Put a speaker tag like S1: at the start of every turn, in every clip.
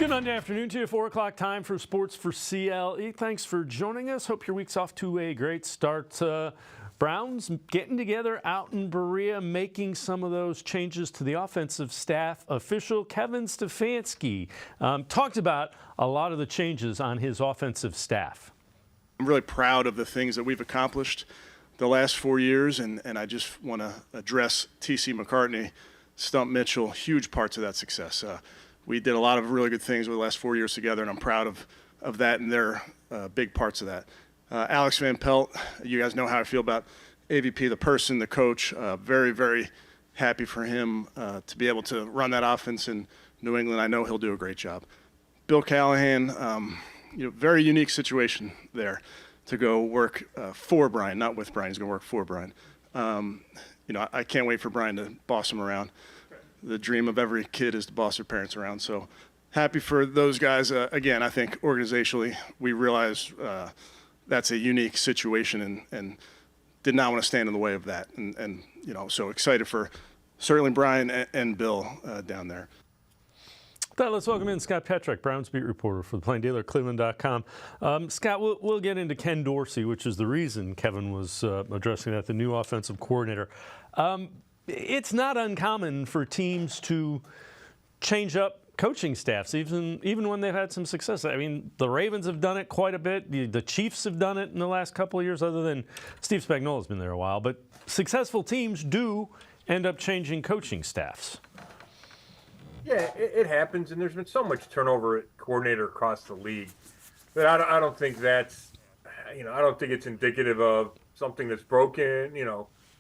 S1: Good Monday afternoon to you, 4 o'clock time for Sports4CLE. Thanks for joining us. Hope your week's off to a great start. Browns getting together out in Berea, making some of those changes to the offensive staff. Official Kevin Stefanski talked about a lot of the changes on his offensive staff.
S2: I'm really proud of the things that we've accomplished the last 4 years, and I just want to address T.C. McCartney, Stump Mitchell, huge parts of that success. We did a lot of really good things over the last 4 years together, and I'm proud of that, and they're big parts of that. Alex Van Pelt, you guys know how I feel about AVP, the person, the coach. Very, very happy for him to be able to run that offense in New England. I know he'll do a great job. Bill Callahan, very unique situation there to go work for Brian, not with Brian. He's going to work for Brian. I can't wait for Brian to boss him around. The dream of every kid is to boss their parents around. So happy for those guys. Again, I think organizationally we realize that's a unique situation and did not want to stand in the way of that. And so excited for certainly Brian and Bill down there.
S1: Let's welcome in Scott Petrick, Browns beat reporter for the Plain Dealer, cleveland.com. Scott, we'll get into Ken Dorsey, which is the reason Kevin was addressing that, the new offensive coordinator. It's not uncommon for teams to change up coaching staffs, even when they've had some success. I mean, the Ravens have done it quite a bit. The Chiefs have done it in the last couple of years, other than Steve Spagnuolo's been there a while. But successful teams do end up changing coaching staffs.
S3: Yeah, it happens, and there's been so much turnover at coordinator across the league that I don't think that's, I don't think it's indicative of something that's broken,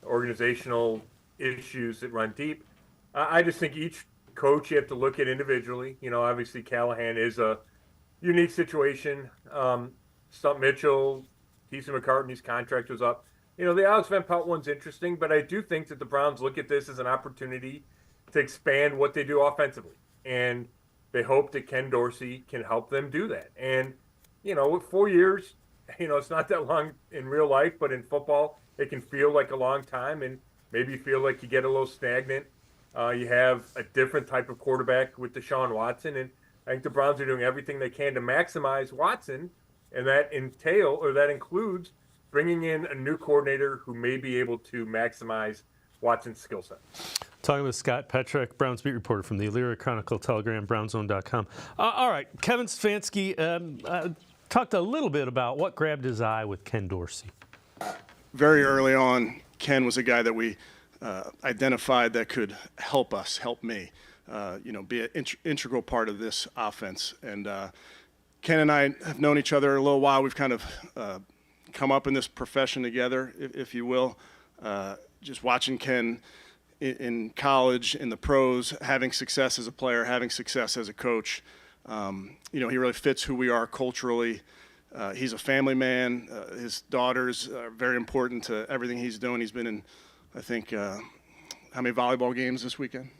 S3: organizational issues that run deep. I just think each coach you have to look at individually. Obviously Callahan is a unique situation. Stump Mitchell, T.C. McCartney's contract was up. The Alex Van Pelt one's interesting, but I do think that the Browns look at this as an opportunity to expand what they do offensively. And they hope that Ken Dorsey can help them do that. And, 4 years, it's not that long in real life, but in football, it can feel like a long time and maybe feel like you get a little stagnant. You have a different type of quarterback with Deshaun Watson, and I think the Browns are doing everything they can to maximize Watson, and that includes bringing in a new coordinator who may be able to maximize Watson's skill set.
S1: Talking with Scott Petrick, Browns beat reporter from the Elyria Chronicle, Telegram, BrownsZone.com. All right, Kevin Stefanski talked a little bit about what grabbed his eye with Ken Dorsey.
S2: Very early on, Ken was a guy that we identified that could help me, be an integral part of this offense. And Ken and I have known each other a little while. We've kind of come up in this profession together, if you will. Just watching Ken in college, in the pros, having success as a player, having success as a coach. He really fits who we are culturally. He's a family man. His daughters are very important to everything he's doing. He's been in, I think, how many volleyball games this weekend?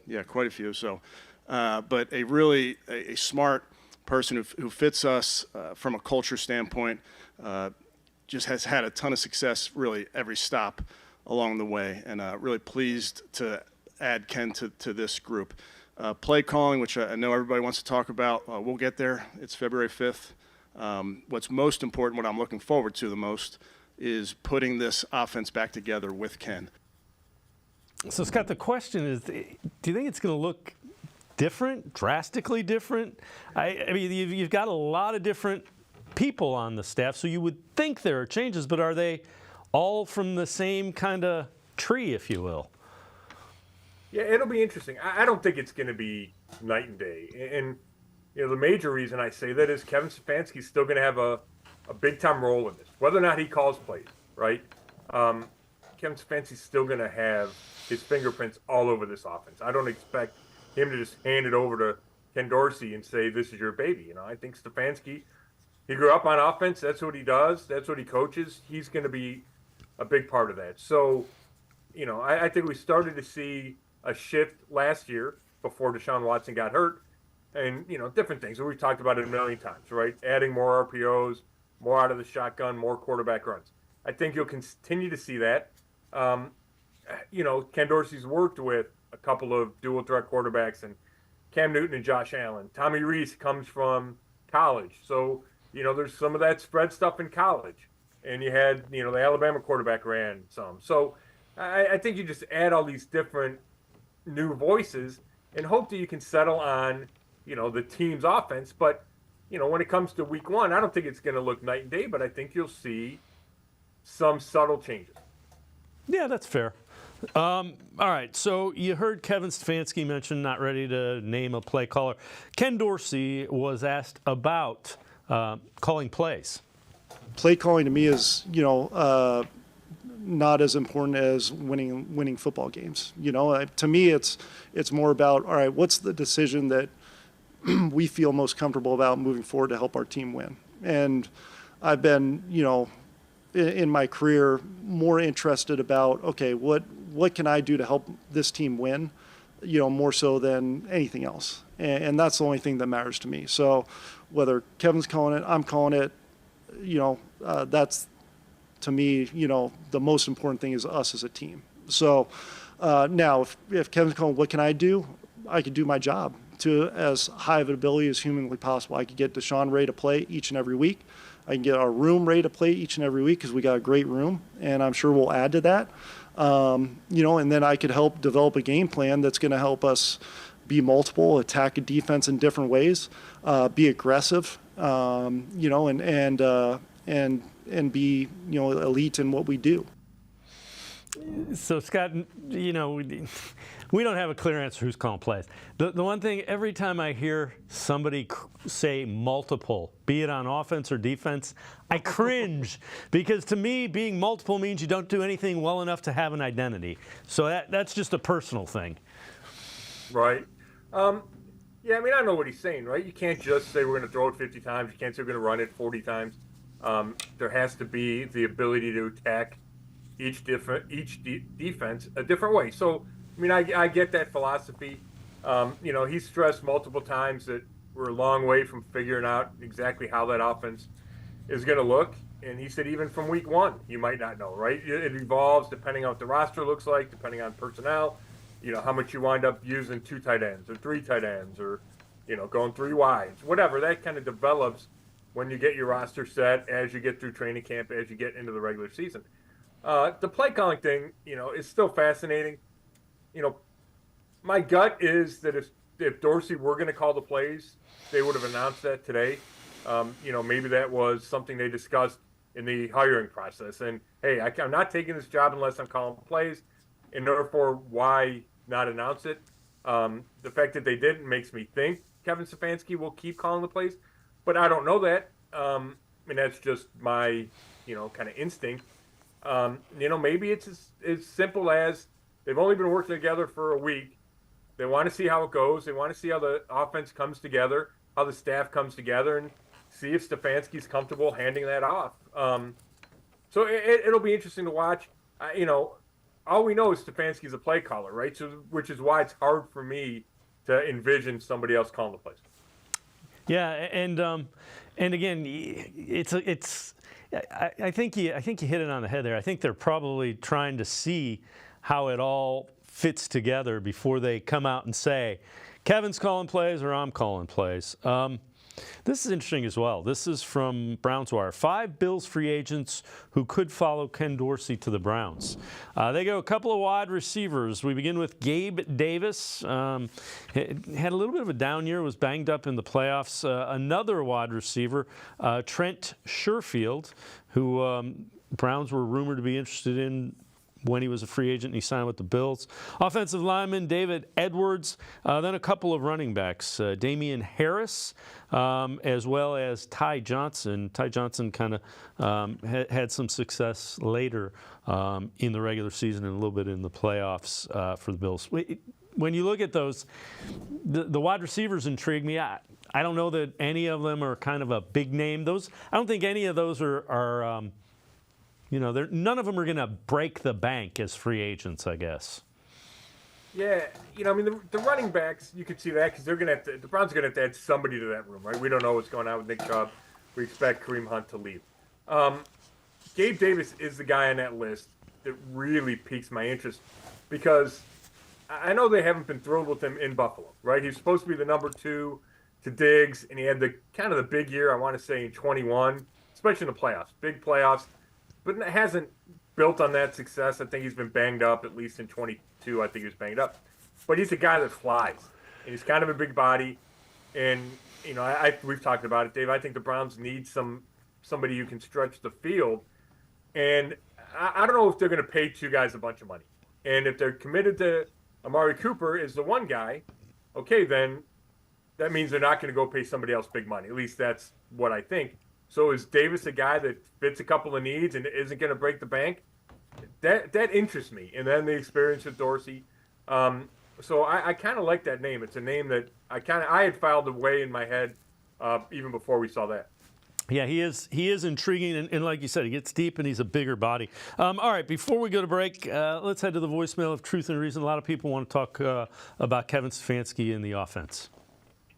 S2: Yeah, quite a few. So, but a really a smart person who fits us from a culture standpoint. Just has had a ton of success really every stop along the way, and really pleased to add Ken to this group. Play calling, which I know everybody wants to talk about, we'll get there. It's February 5th. What's most important, what I'm looking forward to the most, is putting this offense back together with Ken.
S1: So, Scott, the question is, do you think it's going to look different, drastically different? I mean, you've got a lot of different people on the staff, so you would think there are changes, but are they all from the same kind of tree, if you will?
S3: Yeah, it'll be interesting. I don't think it's going to be night and day. And, the major reason I say that is Kevin Stefanski's still going to have a big-time role in this, whether or not he calls plays, right? Kevin Stefanski's still going to have his fingerprints all over this offense. I don't expect him to just hand it over to Ken Dorsey and say, this is your baby. I think Stefanski, he grew up on offense. That's what he does. That's what he coaches. He's going to be a big part of that. So, I think we started to see a shift last year before Deshaun Watson got hurt, and different things. We've talked about it a million times, right? Adding more RPOs, more out of the shotgun, more quarterback runs. I think you'll continue to see that. Ken Dorsey's worked with a couple of dual threat quarterbacks, and Cam Newton and Josh Allen. Tommy Reese comes from college. So, there's some of that spread stuff in college. And you had, the Alabama quarterback ran some. So I think you just add all these different new voices and hope that you can settle on, the team's offense. But, when it comes to week one, I don't think it's going to look night and day, but I think you'll see some subtle changes.
S1: Yeah, that's fair. All right, so you heard Kevin Stefanski mention not ready to name a play caller. Ken Dorsey was asked about calling plays.
S4: Play calling to me is, not as important as winning football games. To me, it's more about, all right, what's the decision that we feel most comfortable about moving forward to help our team win? And I've been, in my career, more interested about, okay, what can I do to help this team win, more so than anything else. And that's the only thing that matters to me. So whether Kevin's calling it, I'm calling it, that's, to me, the most important thing is us as a team. So now, if Kevin's calling, what can I do? I could do my job to as high of an ability as humanly possible. I could get Deshaun ready to play each and every week. I can get our room ready to play each and every week because we got a great room, and I'm sure we'll add to that. And then I could help develop a game plan that's going to help us be multiple, attack a defense in different ways, be aggressive, and be elite in what we do.
S1: So, Scott, we don't have a clear answer who's calling plays. The one thing, every time I hear somebody say multiple, be it on offense or defense, I cringe because to me, being multiple means you don't do anything well enough to have an identity. So that's just a personal thing.
S3: Right. I know what he's saying, right? You can't just say we're going to throw it 50 times. You can't say we're going to run it 40 times. There has to be the ability to attack each defense a different way. So, I get that philosophy. He stressed multiple times that we're a long way from figuring out exactly how that offense is going to look. And he said even from week one, you might not know, right? It evolves depending on what the roster looks like, depending on personnel, how much you wind up using 2 tight ends or 3 tight ends or, going 3 wides, whatever. That kind of develops when you get your roster set, as you get through training camp, as you get into the regular season. The play calling thing, is still fascinating. My gut is that if Dorsey were going to call the plays, they would have announced that today. Maybe that was something they discussed in the hiring process. And, hey, I'm not taking this job unless I'm calling plays, and therefore, why not announce it? The fact that they didn't makes me think Kevin Stefanski will keep calling the plays, but I don't know that. And that's just my, kind of instinct. Maybe it's as simple as they've only been working together for a week. They want to see how it goes. They want to see how the offense comes together, how the staff comes together, and see if Stefanski's comfortable handing that off. So it'll be interesting to watch. All we know is Stefanski's a play caller, right? So, which is why it's hard for me to envision somebody else calling the plays.
S1: Yeah, and again, I think you hit it on the head there. I think they're probably trying to see how it all fits together before they come out and say, Kevin's calling plays or I'm calling plays. This is interesting as well. This is from Browns Wire. 5 Bills free agents who could follow Ken Dorsey to the Browns. They go a couple of wide receivers. We begin with Gabe Davis. Had a little bit of a down year, was banged up in the playoffs. Another wide receiver, Trent Sherfield, who Browns were rumored to be interested in when he was a free agent and he signed with the Bills. Offensive lineman David Edwards, then a couple of running backs, Damian Harris, as well as Ty Johnson. Ty Johnson kind of had some success later in the regular season and a little bit in the playoffs for the Bills. When you look at those, the wide receivers intrigue me. I don't know that any of them are kind of a big name. I don't think any of those are none of them are going to break the bank as free agents, I guess.
S3: Yeah, the running backs, you could see that because the Browns are going to have to add somebody to that room, right? We don't know what's going on with Nick Chubb. We expect Kareem Hunt to leave. Gabe Davis is the guy on that list that really piques my interest because I know they haven't been thrilled with him in Buffalo, right? He's supposed to be the number 2 to Diggs, and he had the kind of the big year, I want to say, in 21, especially in the playoffs, big playoffs, but it hasn't built on that success. I think he's been banged up, at least in 22. I think he was banged up. But he's a guy that flies, and he's kind of a big body. And, we've talked about it, Dave. I think the Browns need somebody who can stretch the field. And I don't know if they're going to pay 2 guys a bunch of money. And if they're committed to Amari Cooper is the one guy, okay, then that means they're not going to go pay somebody else big money. At least that's what I think. So is Davis a guy that fits a couple of needs and isn't going to break the bank? That interests me. And then the experience with Dorsey. So I kind of like that name. It's a name that I had filed away in my head even before we saw that.
S1: Yeah, he is intriguing, and like you said, he gets deep and he's a bigger body. All right, before we go to break, let's head to the voicemail of Truth and Reason. A lot of people want to talk about Kevin Stefanski in the offense.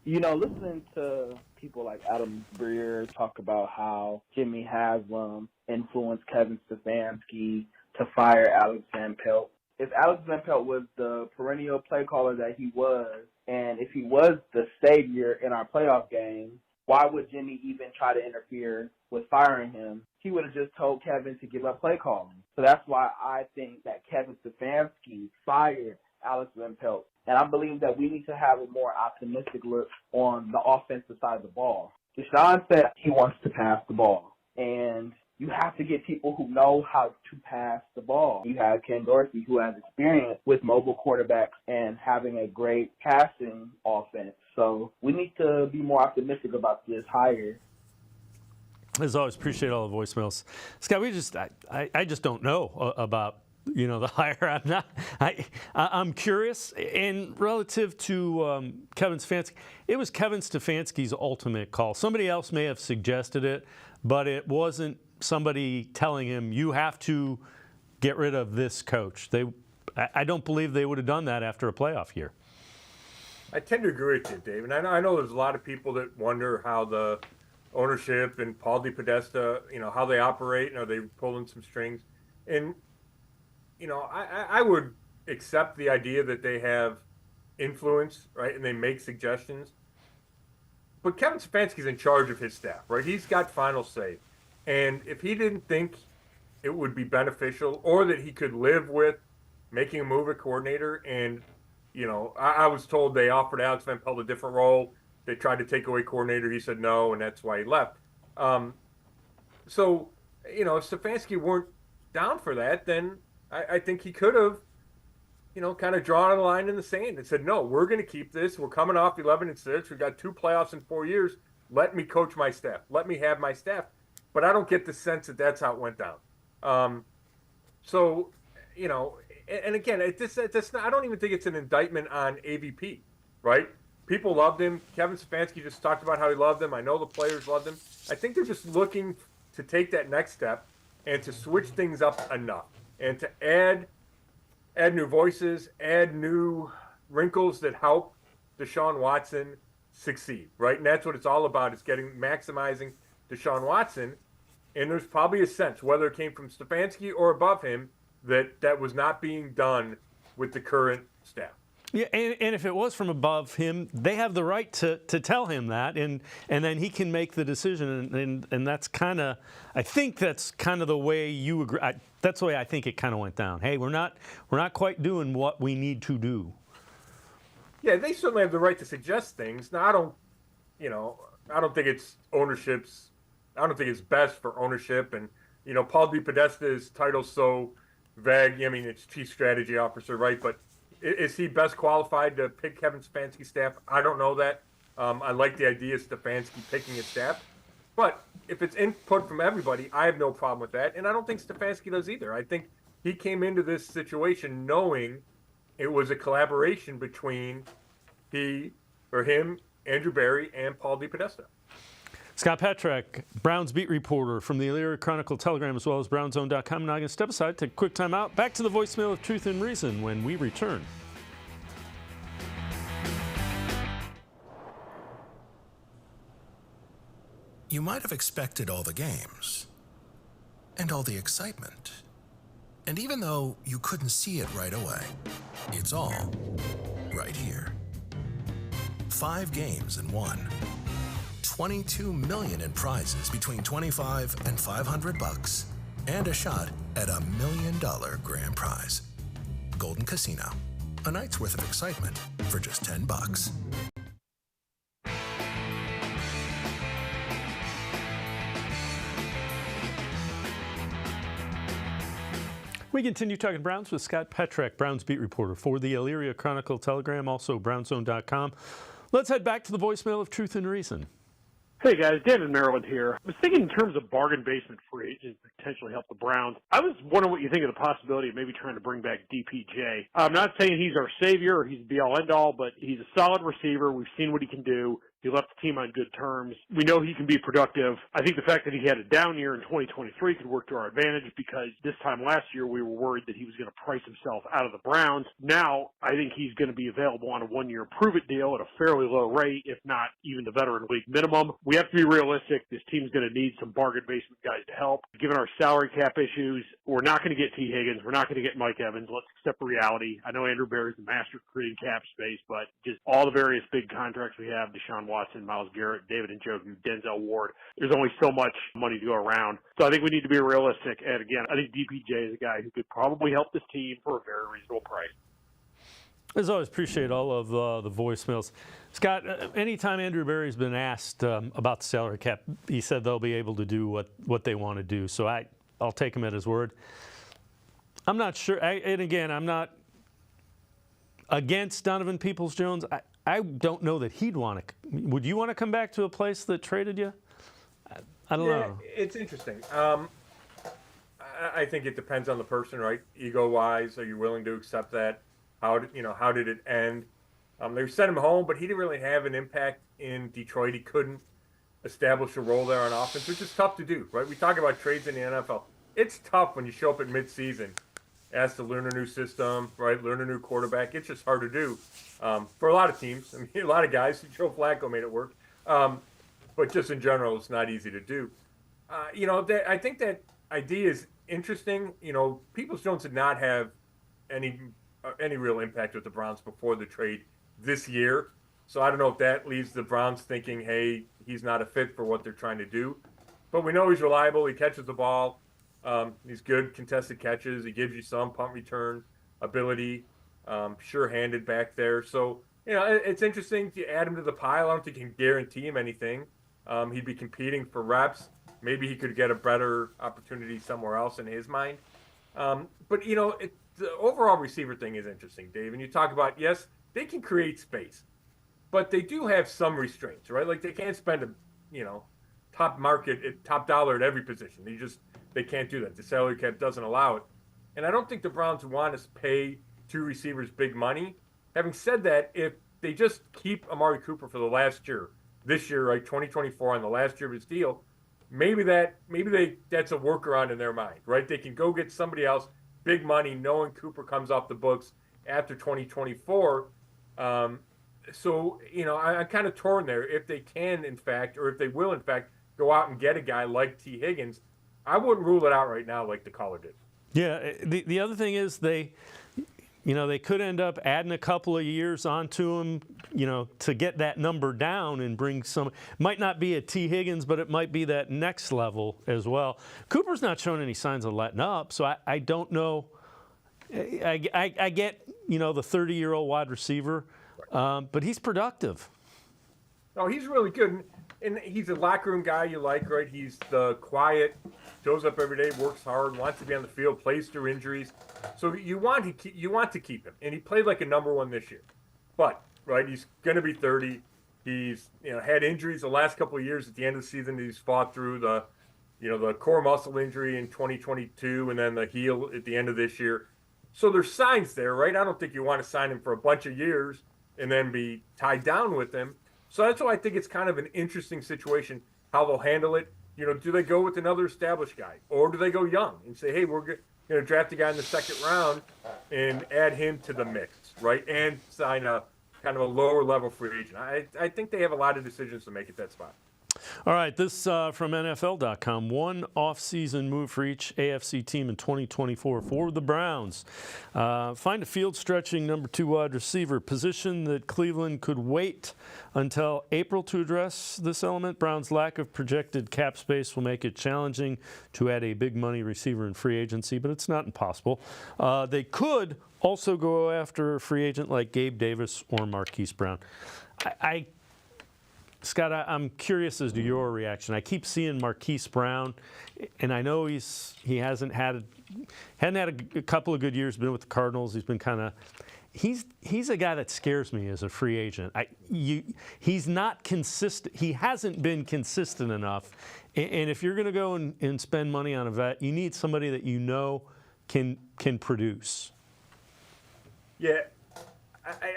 S5: Listening to people like Adam Breer talk about how Jimmy Haslam influenced Kevin Stefanski to fire Alex Van Pelt. If Alex Van Pelt was the perennial play caller that he was, and if he was the savior in our playoff game, why would Jimmy even try to interfere with firing him? He would have just told Kevin to give up play calling. So that's why I think that Kevin Stefanski fired Alex Van Pelt. And I believe that we need to have a more optimistic look on the offensive side of the ball. Deshaun said he wants to pass the ball. And you have to get people who know how to pass the ball. You have Ken Dorsey, who has experience with mobile quarterbacks and having a great passing offense. So we need to be more optimistic about this hire.
S1: As always, appreciate all the voicemails. Scott, I just don't know about the hire. I'm curious. And relative to Kevin Stefanski, it was Kevin Stefanski's ultimate call. Somebody else may have suggested it, but it wasn't somebody telling him, you have to get rid of this coach. I don't believe they would have done that after a playoff year.
S3: I tend to agree with you, Dave. And I know there's a lot of people that wonder how the ownership and Paul DePodesta, how they operate, and are they pulling some strings? And, I would accept the idea that they have influence, right, and they make suggestions. But Kevin Stefanski's in charge of his staff, right? He's got final say. And if he didn't think it would be beneficial or that he could live with making a move at coordinator, and, I was told they offered Alex Van Pelt a different role. They tried to take away coordinator. He said no, and that's why he left. So, if Stefanski weren't down for that, then I think he could have, kind of drawn a line in the sand and said, no, we're going to keep this. We're coming off 11-6. We've got 2 playoffs in 4 years. Let me coach my staff. Let me have my staff. But I don't get the sense that that's how it went down. So, and again, I don't even think it's an indictment on AVP, right? People loved him. Kevin Stefanski just talked about how he loved him. I know the players loved him. I think they're just looking to take that next step and to switch things up enough and to add new voices, add new wrinkles that help Deshaun Watson succeed, right? And that's what it's all about, is maximizing Deshaun Watson. And there's probably a sense, whether it came from Stefanski or above him, that was not being done with the current staff.
S1: Yeah, and if it was from above him, they have the right to tell him that, and then he can make the decision. And that's kind of, I think that's kind of the way you agree. That's the way I think it kind of went down. Hey, we're not quite doing what we need to do.
S3: Yeah, they certainly have the right to suggest things. Now, I don't think it's ownership's. I don't think it's best for ownership. And Paul DePodesta's title's so vague. I mean, it's chief strategy officer, right? But is he best qualified to pick Kevin Stefanski's staff? I don't know that. I like the idea of Stefanski picking his staff. But if it's input from everybody, I have no problem with that. And I don't think Stefanski does either. I think he came into this situation knowing it was a collaboration between him, Andrew Berry, and Paul DePodesta.
S1: Scott Petrak, Browns beat reporter from the Elyria Chronicle Telegram, as well as BrownsZone.com. Now I'm going to step aside, take a quick time out. Back to the voicemail of Truth and Reason when we return.
S6: You might have expected all the games and all the excitement. And even though you couldn't see it right away, it's all right here. 5 games in 1. $22 million in prizes between $25 and $500, and a shot at $1 million grand prize. Golden Casino, a night's worth of excitement for just $10.
S1: We continue talking Browns with Scott Petrak, Browns beat reporter for the Elyria Chronicle Telegram, also brownzone.com. Let's head back to the voicemail of Truth and Reason.
S7: Hey guys, Dan in Maryland here. I was thinking in terms of bargain basement free agents potentially help the Browns. I was wondering what you think of the possibility of maybe trying to bring back DPJ. I'm not saying he's our savior or he's the be-all end-all, but he's a solid receiver. We've seen what he can do. He left the team on good terms. We know he can be productive. I think the fact that he had a down year in 2023 could work to our advantage because this time last year we were worried that he was going to price himself out of the Browns. Now I think he's going to be available on a 1-year prove-it deal at a fairly low rate, if not even the veteran league minimum. We have to be realistic. This team's going to need some bargain basement guys to help. Given our salary cap issues, we're not going to get T. Higgins. We're not going to get Mike Evans. Let's accept reality. I know Andrew Berry's the master of creating cap space, but just all the various big contracts we have, Deshaun Watson, Myles Garrett, David Njoku, Denzel Ward. There's only so much money to go around. So I think we need to be realistic. And again, I think DPJ is a guy who could probably help this team for a very reasonable price.
S1: As always, appreciate all of the voicemails. Scott, anytime Andrew Berry's been asked about the salary cap, he said they'll be able to do what they want to do. So I'll take him at his word. I'm not sure. And again, I'm not against Donovan Peoples-Jones. I don't know that he'd want to. Would you want to come back to a place that traded you? I don't know.
S3: It's interesting. I think it depends on the person, right? Ego-wise, are you willing to accept that? How did it end? They sent him home, but he didn't really have an impact in Detroit. He couldn't establish a role there on offense, which is tough to do, right? We talk about trades in the NFL. It's tough when you show up at midseason, asked to learn a new system, right? Learn a new quarterback. It's just hard to do for a lot of teams. I mean, a lot of guys. Joe Flacco made it work, but just in general, it's not easy to do. I think that idea is interesting. Peoples-Jones did not have any real impact with the Browns before the trade this year. So I don't know if that leaves the Browns thinking, hey, he's not a fit for what they're trying to do. But we know he's reliable. He catches the ball. He's good contested catches. He gives you some punt return ability, sure-handed back there. So, it's interesting to add him to the pile. I don't think you can guarantee him anything. He'd be competing for reps. Maybe he could get a better opportunity somewhere else in his mind. But the overall receiver thing is interesting, Dave. And you talk about, yes, they can create space, but they do have some restraints, right? Like they can't spend top dollar at every position. They can't do that. The salary cap doesn't allow it. And I don't think the Browns want to pay 2 receivers big money. Having said that, if they just keep Amari Cooper for the last year, this year, right, 2024, on the last year of his deal, maybe that's a workaround in their mind, right? They can go get somebody else, big money, knowing Cooper comes off the books after 2024. I'm kind of torn there. If they can, in fact, or if they will, in fact, go out and get a guy like T. Higgins, I wouldn't rule it out right now like the caller did.
S1: Yeah, the other thing is they could end up adding a couple of years onto him, to get that number down and bring some. Might not be a T. Higgins, but it might be that next level as well. Cooper's not showing any signs of letting up, so I don't know. I get, the 30-year-old wide receiver, but he's productive.
S3: No, he's really good. And he's a locker room guy you like, right? He's the quiet, shows up every day, works hard, wants to be on the field, plays through injuries. So you want to keep him. And he played like a number 1 this year. But, right, he's going to be 30. He's had injuries the last couple of years. At the end of the season, he's fought through the core muscle injury in 2022 and then the heel at the end of this year. So there's signs there, right? I don't think you want to sign him for a bunch of years and then be tied down with him. So that's why I think it's kind of an interesting situation, how they'll handle it. Do they go with another established guy? Or do they go young and say, hey, we're going to draft a guy in the 2nd round and add him to the mix, right? And sign a kind of a lower level free agent. I think they have a lot of decisions to make at that spot.
S1: All right, this from NFL.com. One off-season move for each AFC team in 2024 for the Browns. Find a field-stretching number 2 wide receiver, position that Cleveland could wait until April to address this element. Browns' lack of projected cap space will make it challenging to add a big-money receiver in free agency, but it's not impossible. They could also go after a free agent like Gabe Davis or Marquise Brown. Scott, I'm curious as to your reaction. I keep seeing Marquise Brown, and I know he hasn't had a couple of good years. Been with the Cardinals. He's been kind of. He's a guy that scares me as a free agent. He's not consistent. He hasn't been consistent enough. And if you're going to go and spend money on a vet, you need somebody that you know can produce.
S3: Yeah,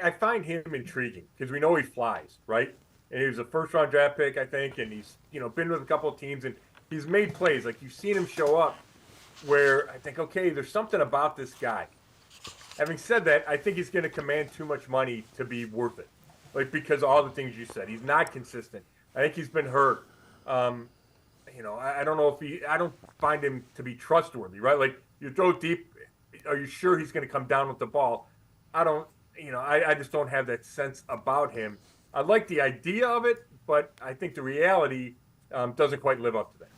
S3: I find him intriguing because we know he flies, right? And he was a first-round draft pick, I think, and he's been with a couple of teams, and he's made plays. Like, you've seen him show up where I think, okay, there's something about this guy. Having said that, I think he's going to command too much money to be worth it, like, because of all the things you said. He's not consistent. I think he's been hurt. I don't know if I don't find him to be trustworthy, right? Like, you throw deep, are you sure he's going to come down with the ball? I just don't have that sense about him. I like the idea of it, but I think the reality doesn't quite live up to that.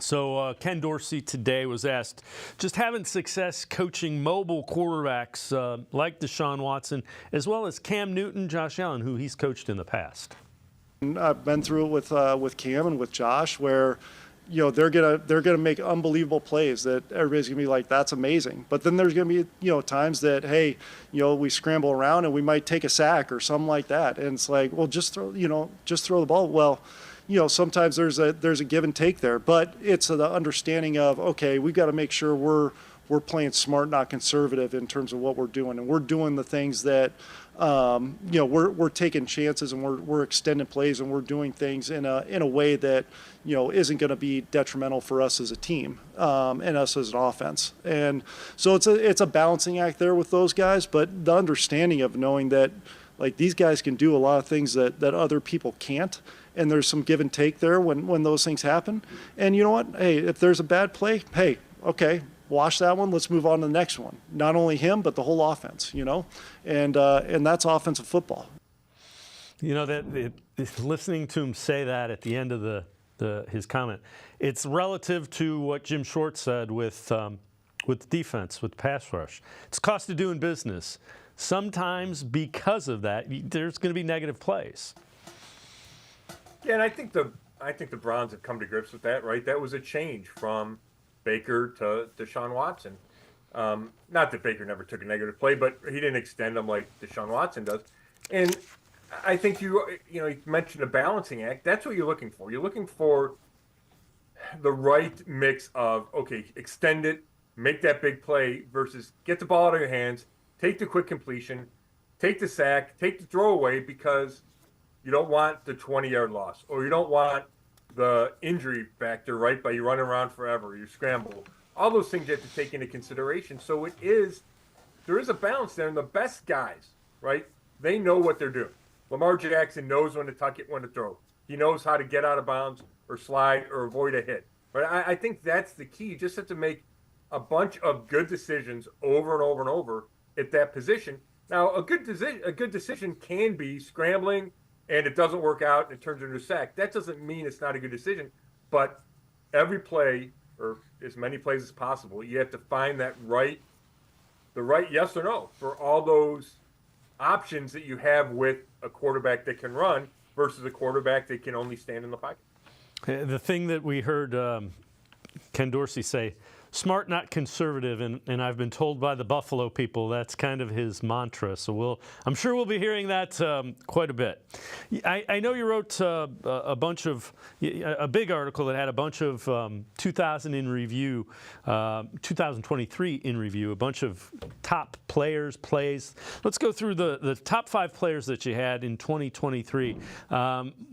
S1: So Ken Dorsey today was asked, just having success coaching mobile quarterbacks like Deshaun Watson, as well as Cam Newton, Josh Allen, who he's coached in the past.
S4: I've been through it with Cam and with Josh, where they're gonna make unbelievable plays that everybody's gonna be like, that's amazing. But then there's gonna be times that, hey, we scramble around and we might take a sack or something like that, and it's like, well, just throw the ball. Well, sometimes there's a give and take there, but it's the understanding of, okay, we've got to make sure we're playing smart, not conservative in terms of what we're doing, and we're doing the things that we're taking chances, and we're extending plays, and we're doing things in a way that isn't going to be detrimental for us as a team and us as an offense. And so it's a balancing act there with those guys, but the understanding of knowing that, like, these guys can do a lot of things that other people can't, and there's some give and take there when those things happen. And you know what? Hey, if there's a bad play, hey, okay, wash that one. Let's move on to the next one. Not only him, but the whole offense. And that's offensive football.
S1: Listening to him say that at the end of his comment, it's relative to what Jim Short said with defense, with pass rush. It's cost of doing business. Sometimes because of that, there's going to be negative plays.
S3: Yeah, and I think the Browns have come to grips with that, right? That was a change from Baker to Deshaun Watson. Not that Baker never took a negative play, but he didn't extend them like Deshaun Watson does. And I think you mentioned a balancing act. That's what you're looking for. You're looking for the right mix of, okay, extend it, make that big play, versus get the ball out of your hands, take the quick completion, take the sack, take the throwaway, because you don't want the 20-yard loss, or you don't want the injury factor, right, by you running around forever, you scramble. All those things you have to take into consideration. So there is a balance there, and the best guys, right, they know what they're doing. Lamar Jackson knows when to tuck it, when to throw. He knows how to get out of bounds or slide or avoid a hit. Right? I think that's the key. You just have to make a bunch of good decisions over and over and over at that position. Now, a good decision can be scrambling and it doesn't work out and it turns into a sack. That doesn't mean it's not a good decision. But every play, or as many plays as possible, you have to find the right yes or no for all those options that you have with a quarterback that can run versus a quarterback that can only stand in the pocket.
S1: The thing that we heard Ken Dorsey say, smart, not conservative, and I've been told by the Buffalo people that's kind of his mantra. So I'm sure we'll be hearing that quite a bit. I know you wrote a big article that had a bunch of 2023 in review, a bunch of top plays. Let's go through the top 5 players that you had in 2023.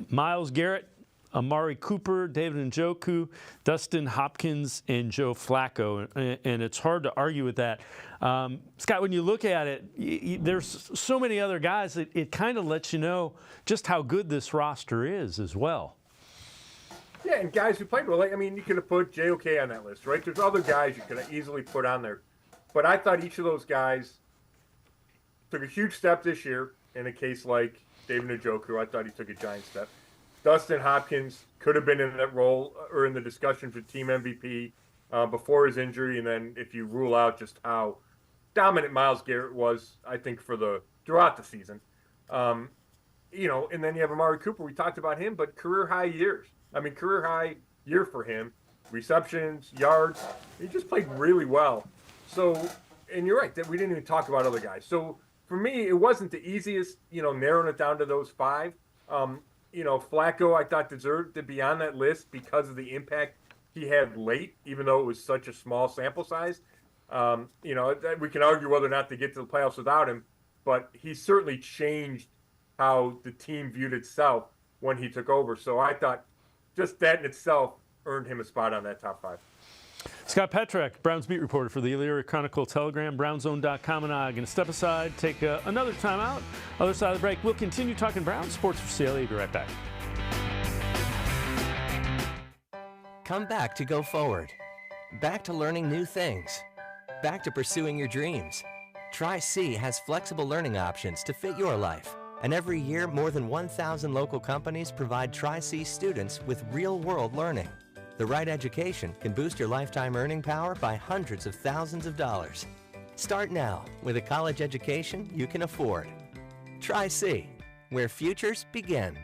S1: Myles Garrett, Amari Cooper, David Njoku, Dustin Hopkins, and Joe Flacco, and it's hard to argue with that. Scott, when you look at it, there's so many other guys that it kind of lets you know just how good this roster is as well.
S3: Yeah, and guys who played well. I mean, you could have put JOK on that list, right? There's other guys you could have easily put on there. But I thought each of those guys took a huge step this year. In a case like David Njoku, I thought he took a giant step. Dustin Hopkins could have been in that role or in the discussion for team MVP before his injury. And then if you rule out just how dominant Myles Garrett was, I think, throughout the season. And then you have Amari Cooper. We talked about him, but career high years. I mean, career high year for him. Receptions, yards. He just played really well. So, and you're right, that we didn't even talk about other guys. So, for me, it wasn't the easiest, narrowing it down to those 5. Flacco, I thought, deserved to be on that list because of the impact he had late, even though it was such a small sample size. We can argue whether or not they get to the playoffs without him, but he certainly changed how the team viewed itself when he took over. So I thought just that in itself earned him a spot on that top 5.
S1: Scott Petrak, Browns beat reporter for the Elyria Chronicle Telegram, BrownZone.com, and I are going to step aside, take another timeout. Other side of the break, we'll continue talking Browns sports for CLE. Be right back.
S8: Come back to go forward. Back to learning new things. Back to pursuing your dreams. Tri-C has flexible learning options to fit your life. And every year, more than 1,000 local companies provide Tri-C students with real-world learning. The right education can boost your lifetime earning power by hundreds of thousands of dollars. Start now with a college education you can afford. Tri-C, where futures begin.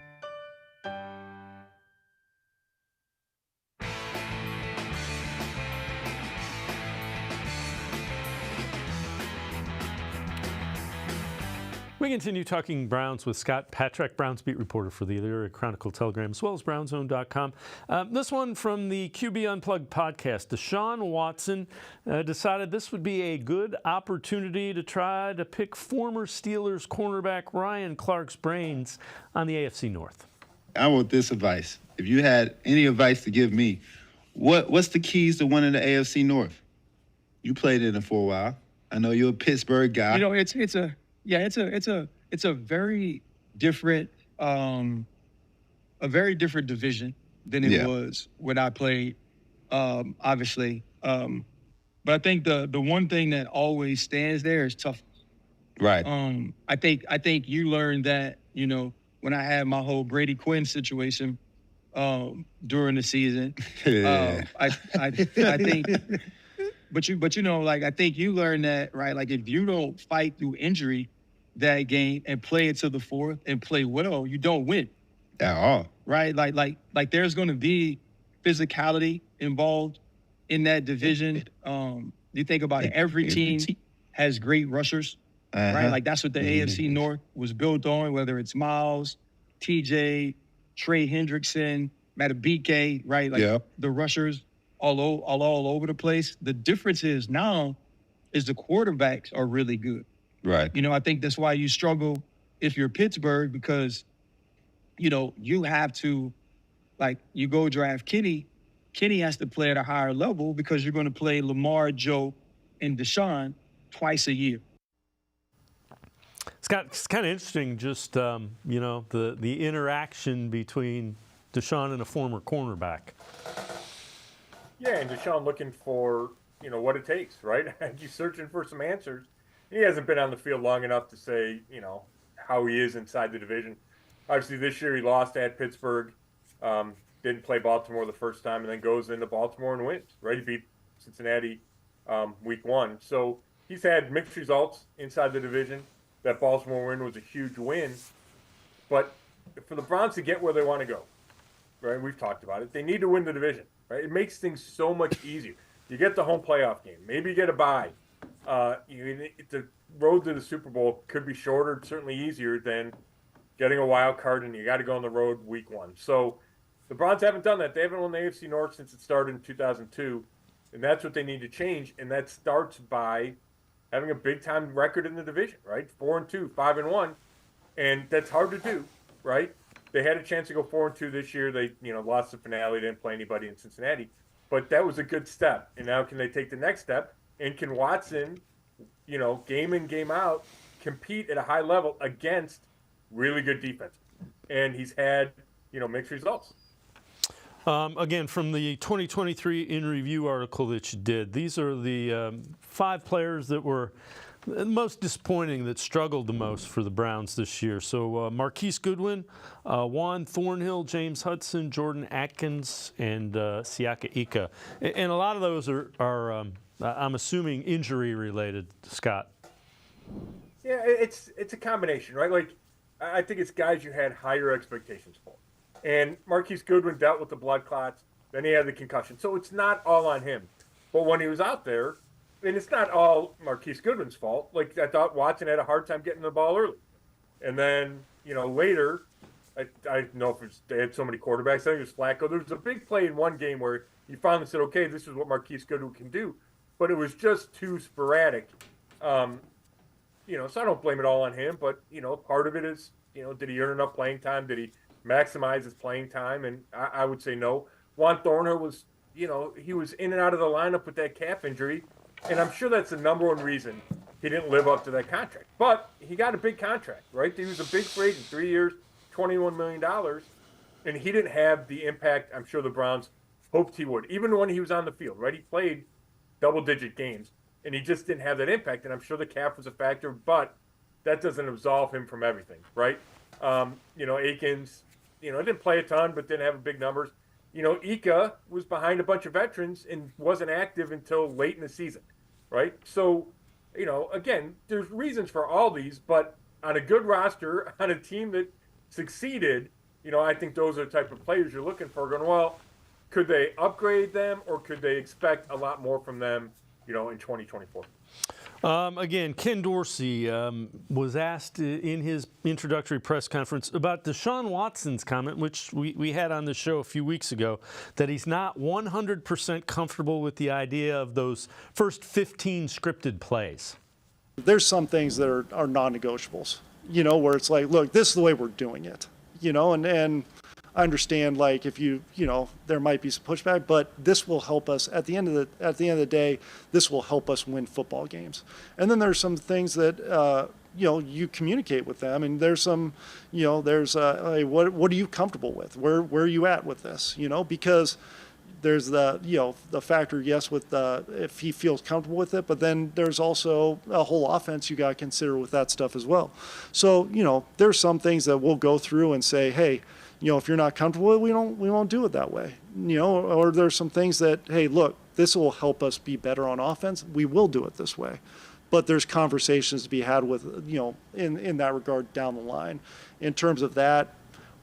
S1: We continue talking Browns with Scott Petrak, Browns beat reporter for the Elyria Chronicle Telegram, as well as BrownZone.com. This one from the QB Unplugged podcast. Deshaun Watson decided this would be a good opportunity to try to pick former Steelers cornerback Ryan Clark's brains on the AFC North.
S9: I want this advice. If you had any advice to give me, what's the keys to winning the AFC North? You played in it for a while. I know you're a Pittsburgh guy.
S10: It's a very different division than it was when I played, obviously. But I think the one thing that always stands there is toughness.
S9: Right.
S10: I think you learned that, when I had my whole Brady Quinn situation during the season. I think But I think you learn that, right? Like, if you don't fight through injury that game and play it to the fourth and play well, you don't win.
S9: At all.
S10: Right? Like there's going to be physicality involved in that division. You think about it, every team has great rushers, right? Like, that's what the AFC North was built on, whether it's Miles, TJ, Trey Hendrickson, Matabike, right? Like, the rushers all over the place. The difference is now is the quarterbacks are really good.
S9: Right.
S10: I think that's why you struggle if you're Pittsburgh, because, you have to, like, you go draft Kenny. Kenny has to play at a higher level because you're going to play Lamar, Joe, and Deshaun twice a year.
S1: Scott, it's kind of interesting, just the interaction between Deshaun and a former cornerback.
S3: Yeah, and Deshaun looking for, what it takes, right? He's searching for some answers. He hasn't been on the field long enough to say, how he is inside the division. Obviously, this year he lost at Pittsburgh, didn't play Baltimore the first time, and then goes into Baltimore and wins, right? He beat Cincinnati week 1. So he's had mixed results inside the division. That Baltimore win was a huge win. But for the Browns to get where they want to go, right, we've talked about it, they need to win the division, right? It makes things so much easier. You get the home playoff game. Maybe you get a bye. The road to the Super Bowl could be shorter, certainly easier than getting a wild card, and you got to go on the road week 1. So the Browns haven't done that. They haven't won the AFC North since it started in 2002, and that's what they need to change. And that starts by having a big-time record in the division, right? 4-2, 5-1, and that's hard to do, right? They had a chance to go 4-2 this year. They, lost the finale, didn't play anybody in Cincinnati, but that was a good step. And now can they take the next step? And can Watson, game in, game out, compete at a high level against really good defense? And he's had, mixed results.
S1: Again, from the 2023 In Review article that you did, these are the 5 players that were most disappointing, that struggled the most for the Browns this year. So Marquise Goodwin, Juan Thornhill, James Hudson, Jordan Atkins, and Siaka Ika. And a lot of those are I'm assuming, injury related, Scott.
S3: Yeah, it's a combination, right? Like, I think it's guys you had higher expectations for. And Marquise Goodwin dealt with the blood clots, then he had the concussion. So it's not all on him. But when he was out there, and it's not all Marquise Goodwin's fault. Like, I thought Watson had a hard time getting the ball early. And then, later, I don't know if they had so many quarterbacks. I think it was Flacco. There was a big play in one game where you finally said, okay, this is what Marquise Goodwin can do. But it was just too sporadic. So I don't blame it all on him. But, part of it is, did he earn enough playing time? Did he maximize his playing time? And I would say no. Juan Thornhill was, he was in and out of the lineup with that calf injury. And I'm sure that's the number one reason he didn't live up to that contract. But he got a big contract, right? He was a big free agent, 3 years, $21 million. And he didn't have the impact I'm sure the Browns hoped he would, even when he was on the field, right? He played double-digit games, and he just didn't have that impact. And I'm sure the calf was a factor, but that doesn't absolve him from everything, right? Akins, didn't play a ton, but didn't have big numbers. Ika was behind a bunch of veterans and wasn't active until late in the season, right? So, again, there's reasons for all these, but on a good roster, on a team that succeeded, I think those are the type of players you're looking for. Going, well, could they upgrade them, or could they expect a lot more from them, in 2024?
S1: Again, Ken Dorsey was asked in his introductory press conference about Deshaun Watson's comment, which we had on the show a few weeks ago, that he's not 100% comfortable with the idea of those first 15 scripted plays.
S4: There's some things that are non-negotiables, where it's like, look, this is the way we're doing it, and I understand, like, if there might be some pushback, but this will help us at the end of the day. This will help us win football games. And then there's some things that you communicate with them, and there's some, there's hey, what are you comfortable with? Where are you at with this? Because there's the factor, yes, with if he feels comfortable with it, but then there's also a whole offense you got to consider with that stuff as well. So there's some things that we'll go through and say, hey, if you're not comfortable with it, we won't do it that way. Or there's some things that, hey, look, this will help us be better on offense. We will do it this way. But there's conversations to be had with, in that regard down the line. In terms of that,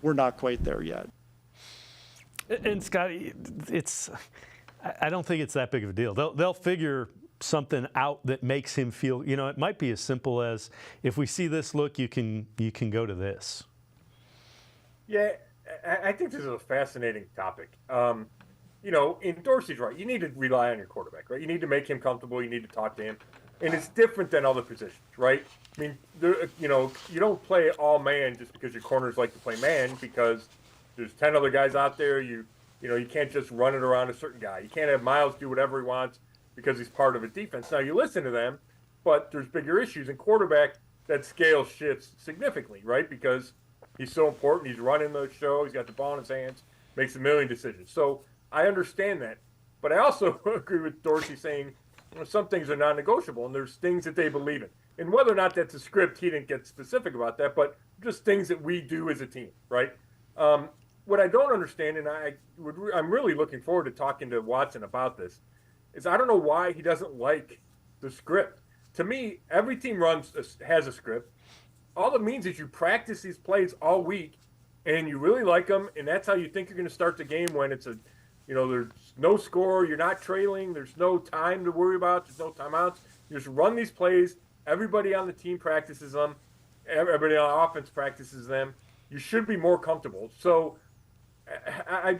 S4: we're not quite there yet.
S1: And Scott, I don't think it's that big of a deal. They'll figure something out that makes him feel, it might be as simple as, if we see this look, you can go to this.
S3: Yeah, I think this is a fascinating topic. In Dorsey's right. You need to rely on your quarterback, right? You need to make him comfortable. You need to talk to him. And it's different than other positions, right? I mean, you don't play all man just because your corners like to play man, because there's 10 other guys out there. You can't just run it around a certain guy. You can't have Miles do whatever he wants because he's part of a defense. Now, you listen to them, but there's bigger issues. In quarterback, that scale shifts significantly, right? Because he's so important. He's running the show. He's got the ball in his hands, makes a million decisions. So I understand that. But I also agree with Dorsey saying some things are non-negotiable, and there's things that they believe in. And whether or not that's a script, he didn't get specific about that, but just things that we do as a team, right? What I don't understand, and I'm really looking forward to talking to Watson about this, is I don't know why he doesn't like the script. To me, every team has a script. All it means is you practice these plays all week, and you really like them, and that's how you think you're going to start the game when it's there's no score, you're not trailing, there's no time to worry about, there's no timeouts. You just run these plays. Everybody on the team practices them. Everybody on offense practices them. You should be more comfortable. So I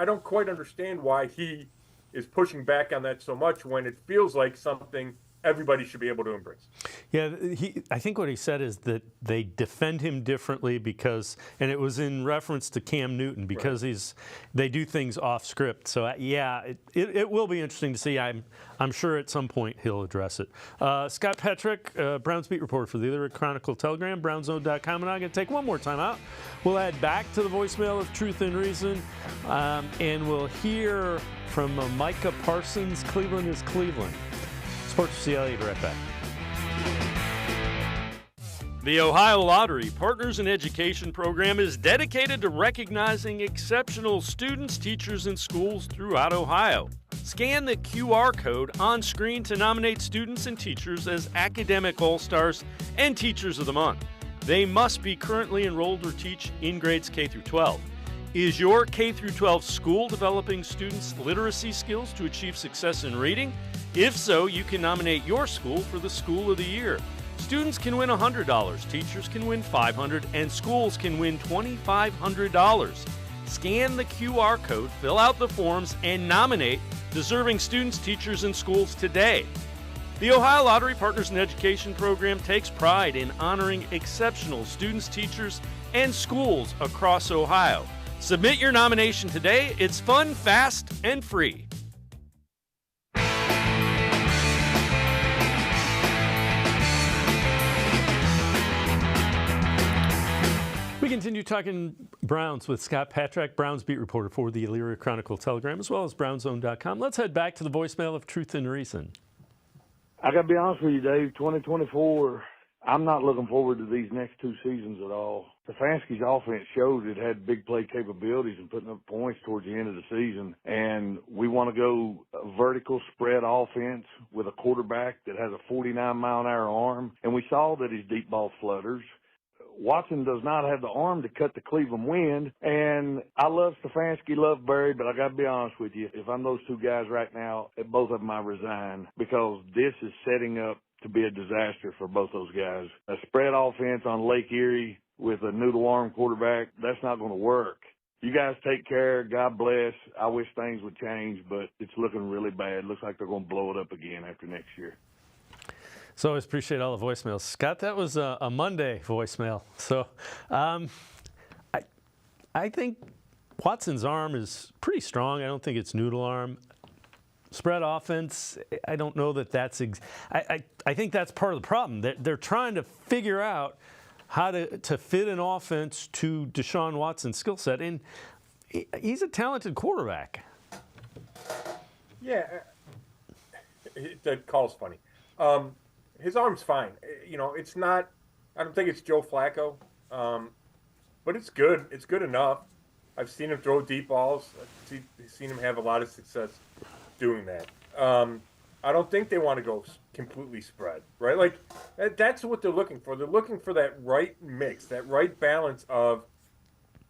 S3: don't quite understand why he is pushing back on that so much when it feels like something everybody should be able to embrace.
S1: Yeah, I think what he said is that they defend him differently because, and it was in reference to Cam Newton, because they do things off script. So yeah, it will be interesting to see. I'm sure at some point he'll address it. Scott Petrick, Browns beat reporter for the Elyria Chronicle Telegram, BrownsZone.com, and I'm going to take one more time out. We'll head back to the voicemail of Truth and Reason, and we'll hear from Micah Parsons. Cleveland is Cleveland. Sports4CLE, be right back. The Ohio Lottery Partners in Education program is dedicated to recognizing exceptional students, teachers, and schools throughout Ohio. Scan the QR code on screen to nominate students and teachers as Academic All-Stars and Teachers of the Month. They must be currently enrolled or teach in grades K through 12. Is your K through 12 school developing students' literacy skills to achieve success in reading? If so, you can nominate your school for the School of the Year. Students can win $100, teachers can win $500, and schools can win $2,500. Scan the QR code, fill out the forms, and nominate deserving students, teachers, and schools today. The Ohio Lottery Partners in Education program takes pride in honoring exceptional students, teachers, and schools across Ohio. Submit your nomination today. It's fun, fast, and free. We continue talking Browns with Scott Petrick, Browns beat reporter for the Elyria Chronicle Telegram, as well as BrownsZone.com. Let's head back to the voicemail of Truth and Reason.
S11: I got to be honest with you, Dave. 2024, I'm not looking forward to these next two seasons at all. Stefanski's offense showed it had big play capabilities and putting up points towards the end of the season. And we want to go a vertical spread offense with a quarterback that has a 49-mile-an-hour arm. And we saw that his deep ball flutters. Watson does not have the arm to cut the Cleveland wind, and I love Stefanski, love Barry, but I got to be honest with you. If I'm those two guys right now, both of them I resign, because this is setting up to be a disaster for both those guys. A spread offense on Lake Erie with a noodle arm quarterback, that's not going to work. You guys take care. God bless. I wish things would change, but it's looking really bad. Looks like they're going to blow it up again after next year.
S1: So I always appreciate all the voicemails. Scott, that was a Monday voicemail. So I think Watson's arm is pretty strong. I don't think it's noodle arm. Spread offense, I don't know that that's I think that's part of the problem. They're trying to figure out how to fit an offense to Deshaun Watson's skill set. And he's a talented quarterback.
S3: Yeah. That call's funny. His arm's fine. You know, it's not – I don't think it's Joe Flacco, but it's good. It's good enough. I've seen him throw deep balls. I've seen him have a lot of success doing that. I don't think they want to go completely spread, right? Like, that's what they're looking for. They're looking for that right mix, that right balance of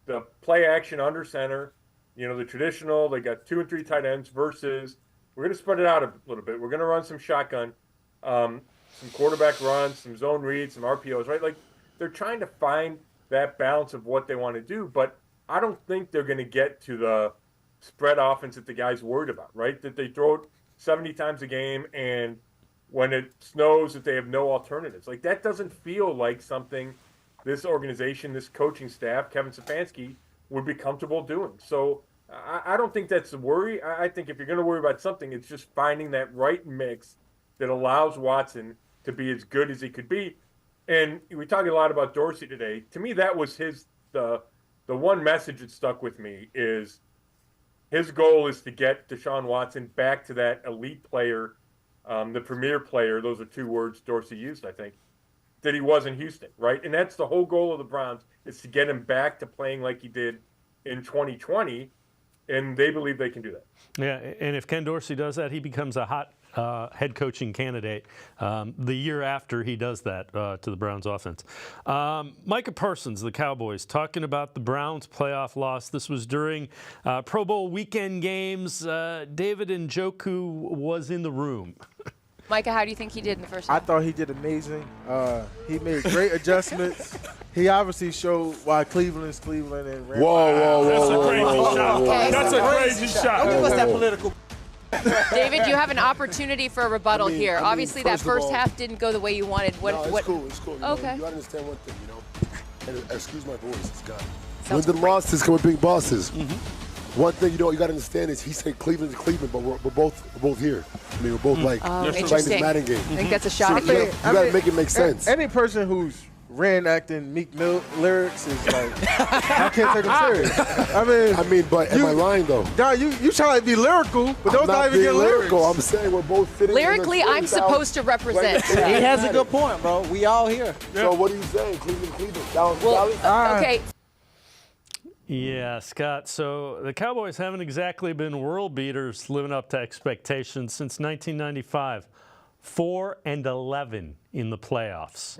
S3: the play action under center, you know, the traditional, they got 2 and 3 tight ends versus we're going to spread it out a little bit. We're going to run some shotgun. Some quarterback runs, some zone reads, some RPOs, right? Like, they're trying to find that balance of what they want to do, but I don't think they're going to get to the spread offense that the guy's worried about, right? That they throw it 70 times a game, and when it snows, that they have no alternatives. Like, that doesn't feel like something this organization, this coaching staff, Kevin Stefanski, would be comfortable doing. So I don't think that's the worry. I think if you're going to worry about something, it's just finding that right mix that allows Watson to be as good as he could be. And we talked a lot about Dorsey today. To me, that was the one message that stuck with me is his goal is to get Deshaun Watson back to that elite player, the premier player. Those are 2 words Dorsey used, I think, that he was in Houston, right? And that's the whole goal of the Browns, is to get him back to playing like he did in 2020, and they believe they can do that.
S1: Yeah, and if Ken Dorsey does that, he becomes a hot head coaching candidate the year after he does that to the Browns offense. Micah Parsons, the Cowboys, talking about the Browns playoff loss. This was during Pro Bowl weekend games. David Njoku was in the room.
S12: Micah, how do you think he did in the first half?
S13: I thought he did amazing. He made great adjustments. He obviously showed why Cleveland is Cleveland. And
S14: Whoa.
S12: Okay,
S14: That's a crazy shot.
S13: Don't give us that political.
S12: David, you have an opportunity for a rebuttal here.
S14: I mean,
S12: Obviously, that
S14: first of
S12: first
S14: all-
S12: half didn't go the way you wanted.
S14: No, it's cool. It's cool. You know,
S12: Okay.
S14: you understand one thing, you know. And excuse my voice, it's gone.
S12: Sounds
S14: When the
S12: great.
S14: losses come with big bosses. One thing you got to understand is he said Cleveland to Cleveland, but we're both here. I mean, we're both like playing this
S12: interesting.
S14: Madden game.
S12: I think that's a shot
S14: So
S12: at
S14: you
S12: you.
S14: got to make it make sense.
S13: Any person who's reenacting Meek Mill lyrics is like, I can't take them serious. I mean,
S14: but am I lying though?
S13: Nah, you try to be lyrical, but those
S14: I'm
S13: not even
S14: being
S13: good lyrics.
S14: lyrical. I'm saying we're both fitting. in the
S12: Lyrically, I'm
S14: 40,000
S12: supposed to represent.
S14: Right.
S15: He has a good point, bro. We all here.
S14: So what are you saying, Cleveland?
S12: Well, okay.
S1: Yeah, Scott. So the Cowboys haven't exactly been world beaters living up to expectations since 1995. 4-11 in the playoffs.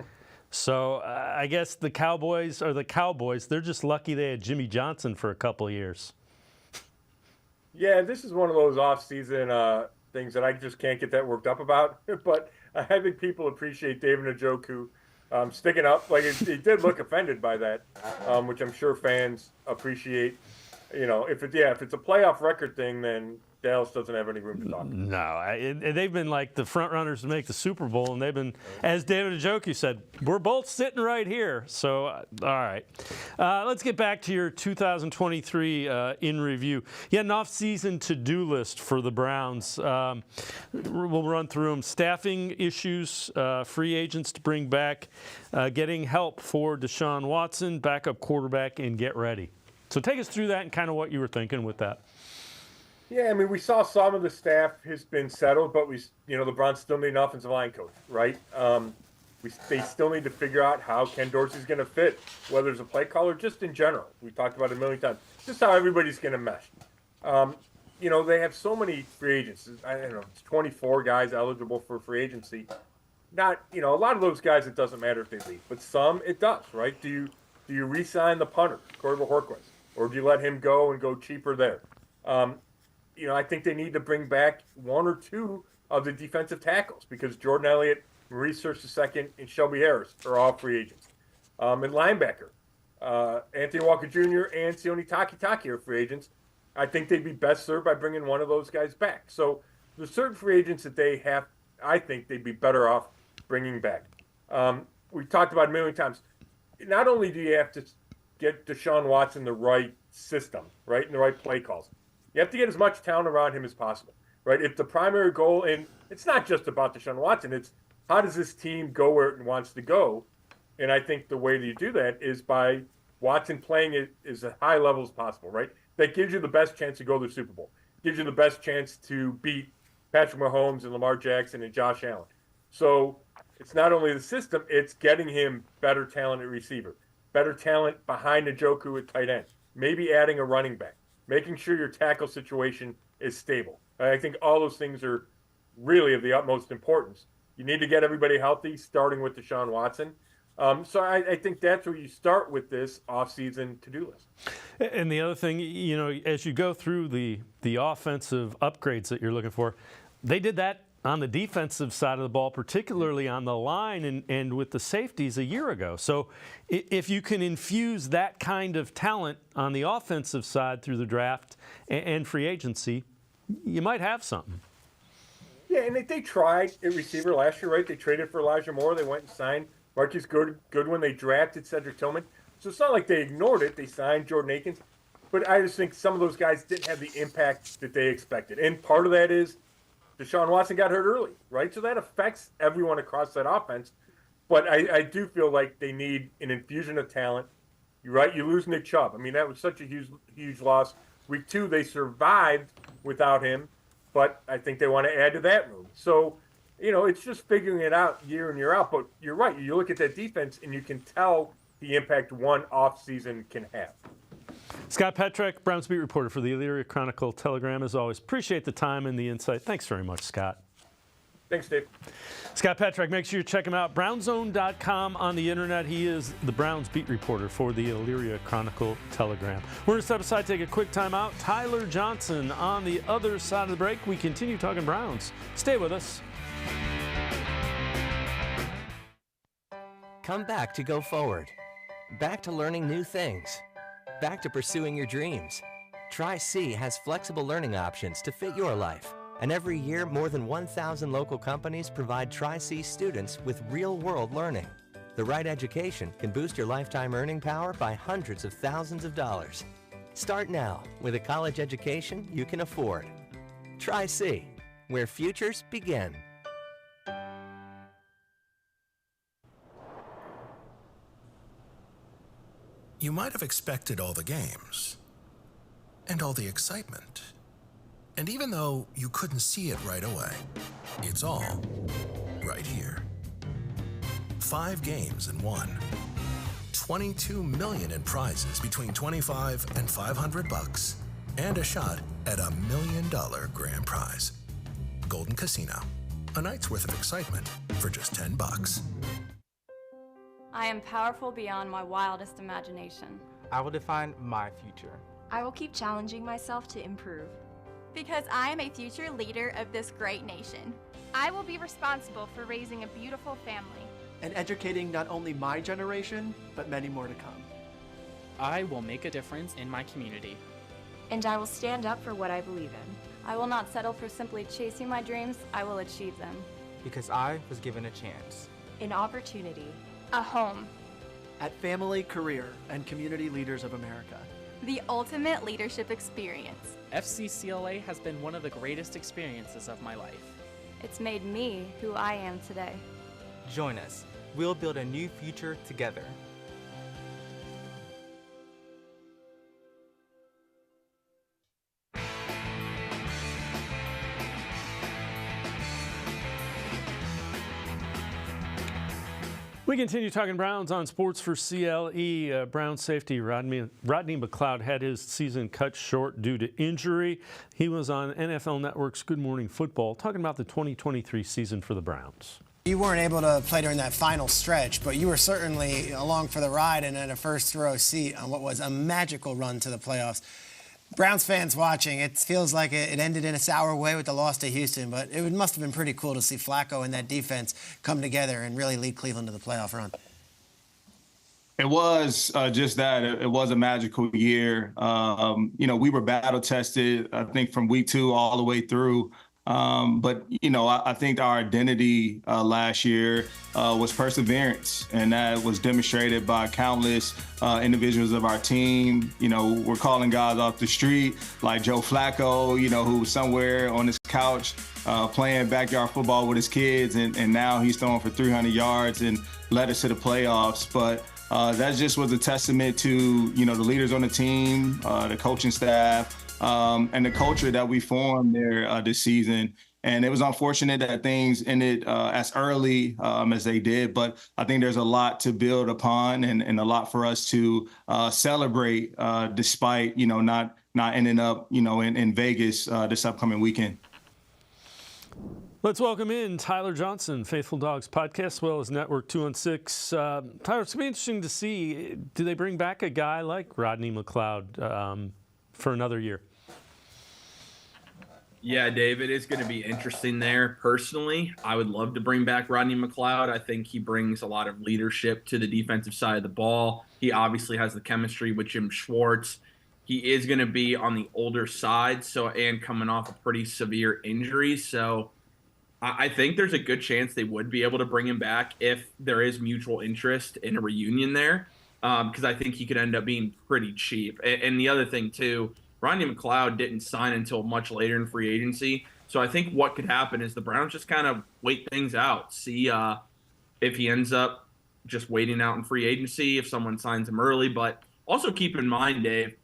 S1: So I guess the Cowboys are the Cowboys. They're just lucky they had Jimmy Johnson for a couple of years.
S3: Yeah, this is one of those off-season things that I just can't get that worked up about. But I think people appreciate David Njoku sticking up. Like he did look offended by that, which I'm sure fans appreciate. You know, if it's a playoff record thing, then Dallas doesn't have any room to talk.
S1: No, they've been like the front runners to make the Super Bowl, and they've been, as David Njoku said, we're both sitting right here. So, all right. Let's get back to your 2023 in review. You had an off-season to-do list for the Browns. We'll run through them. Staffing issues, free agents to bring back, getting help for Deshaun Watson, backup quarterback, and get ready. So take us through that and kind of what you were thinking with that.
S3: Yeah, I mean, we saw some of the staff has been settled, but the Browns still need an offensive line coach, right? They still need to figure out how Ken Dorsey's going to fit, whether it's a play call or just in general. We talked about it a million times. Just how everybody's going to mesh. They have so many free agents. I don't know, it's 24 guys eligible for free agency. Not, a lot of those guys, it doesn't matter if they leave, but some it does, right? Do you re-sign the punter, Corey Horquez, or do you let him go and go cheaper there? I think they need to bring back one or two of the defensive tackles because Jordan Elliott, Maurice Hurst II, and Shelby Harris are all free agents. And linebacker, Anthony Walker Jr. and Sione Takitaki are free agents. I think they'd be best served by bringing one of those guys back. So there's certain free agents that they have, I think they'd be better off bringing back. We talked about it a million times. Not only do you have to get Deshaun Watson the right system, right, and the right play calls, you have to get as much talent around him as possible, right? If the primary goal, and it's not just about Deshaun Watson, it's how does this team go where it wants to go? And I think the way that you do that is by Watson playing it as high level as possible, right? That gives you the best chance to go to the Super Bowl. Gives you the best chance to beat Patrick Mahomes and Lamar Jackson and Josh Allen. So it's not only the system, it's getting him better talent at receiver, better talent behind Njoku at tight end, maybe adding a running back, making sure your tackle situation is stable. I think all those things are really of the utmost importance. You need to get everybody healthy, starting with Deshaun Watson. So I think that's where you start with this offseason to-do list.
S1: And the other thing, as you go through the offensive upgrades that you're looking for, they did that on the defensive side of the ball, particularly on the line and with the safeties a year ago. So if you can infuse that kind of talent on the offensive side through the draft and free agency, you might have something.
S3: Yeah, and they tried at receiver last year, right? They traded for Elijah Moore. They went and signed Marcus Goodwin. They drafted Cedric Tillman. So it's not like they ignored it. They signed Jordan Akins. But I just think some of those guys didn't have the impact that they expected. And part of that is Deshaun Watson got hurt early, right? So that affects everyone across that offense. But I do feel like they need an infusion of talent. You're right. You lose Nick Chubb. I mean, that was such a huge loss. Week 2, they survived without him. But I think they want to add to that room. So, it's just figuring it out year in, year out. But you're right. You look at that defense, and you can tell the impact one offseason can have.
S1: Scott Petrak, Browns beat reporter for the Elyria Chronicle Telegram. As always, appreciate the time and the insight. Thanks very much, Scott.
S3: Thanks, Dave.
S1: Scott Petrak, make sure you check him out. Brownzone.com on the internet. He is the Browns beat reporter for the Elyria Chronicle Telegram. We're going to step aside, take a quick time out. Tyler Johnson on the other side of the break. We continue talking Browns. Stay with us.
S8: Come back to go forward. Back to learning new things. Back to pursuing your dreams. Tri-C has flexible learning options to fit your life. And every year, more than 1,000 local companies provide Tri-C students with real-world learning. The right education can boost your lifetime earning power by hundreds of thousands of dollars. Start now with a college education you can afford. Tri-C, where futures begin.
S6: You might have expected all the games and all the excitement. And even though you couldn't see it right away, it's all right here. 5 games in one. 22 million in prizes between $25 and $500 and a shot at $1 million grand prize. Golden Casino, a night's worth of excitement for just $10.
S16: I am powerful beyond my wildest imagination.
S17: I will define my future.
S18: I will keep challenging myself to improve.
S19: Because I am a future leader of this great nation.
S20: I will be responsible for raising a beautiful family.
S21: And educating not only my generation, but many more to come.
S22: I will make a difference in my community.
S18: And I will stand up for what I believe in.
S16: I will not settle for simply chasing my dreams, I will achieve them.
S17: Because I was given a chance.
S18: An opportunity.
S20: A home.
S21: At Family, Career, and Community Leaders of America.
S19: The ultimate leadership experience.
S22: FCCLA has been one of the greatest experiences of my life.
S16: It's made me who I am today.
S17: Join us. We'll build a new future together.
S1: We continue talking Browns on Sports4CLE. Browns safety Rodney McLeod had his season cut short due to injury. He was on NFL Network's Good Morning Football talking about the 2023 season for the Browns.
S23: You weren't able to play during that final stretch, but you were certainly along for the ride and in a first-row seat on what was a magical run to the playoffs. Browns fans watching, it feels like it ended in a sour way with the loss to Houston, but it must have been pretty cool to see Flacco and that defense come together and really lead Cleveland to the playoff run.
S24: It was just that. It was a magical year. We were battle-tested, I think, from week 2 all the way through. But I think our identity last year was perseverance, and that was demonstrated by countless individuals of our team. We're calling guys off the street like Joe Flacco, who was somewhere on his couch playing backyard football with his kids, and now he's throwing for 300 yards and led us to the playoffs. But that just was a testament to, the leaders on the team, the coaching staff, and the culture that we formed there this season. And it was unfortunate that things ended as early as they did, but I think there's a lot to build upon and a lot for us to celebrate despite, not ending up, in Vegas this upcoming weekend.
S1: Let's welcome in Tyler Johnson, Faithful Dogs podcast, as well as Network 216. Tyler, it's going to be interesting to see, do they bring back a guy like Rodney McLeod for another year?
S25: Yeah, Dave, it is going to be interesting there. Personally, I would love to bring back Rodney McLeod. I think he brings a lot of leadership to the defensive side of the ball. He obviously has the chemistry with Jim Schwartz. He is going to be on the older side, and coming off a pretty severe injury. So I think there's a good chance they would be able to bring him back if there is mutual interest in a reunion there, because I think he could end up being pretty cheap. And the other thing, too, Rodney McLeod didn't sign until much later in free agency. So I think what could happen is the Browns just kind of wait things out, see if he ends up just waiting out in free agency, if someone signs him early. But also keep in mind, Dave,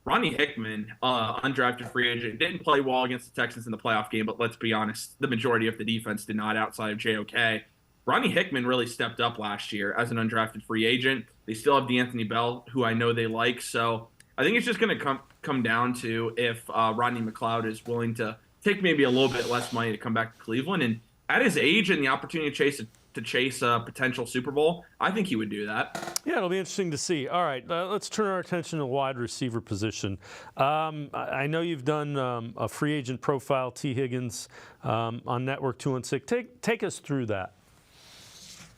S25: Ronnie Hickman, undrafted free agent, didn't play well against the Texans in the playoff game, but let's be honest, the majority of the defense did not outside of JOK. Ronnie Hickman really stepped up last year as an undrafted free agent. They still have DeAnthony Bell, who I know they like. So I think it's just going to come down to if Rodney McLeod is willing to take maybe a little bit less money to come back to Cleveland. And at his age and the opportunity to chase a potential Super Bowl, I think he would do that.
S1: Yeah, it'll be interesting to see. All right, let's turn our attention to the wide receiver position. I know you've done a free agent profile, T. Higgins, on Network 216. Take us through that.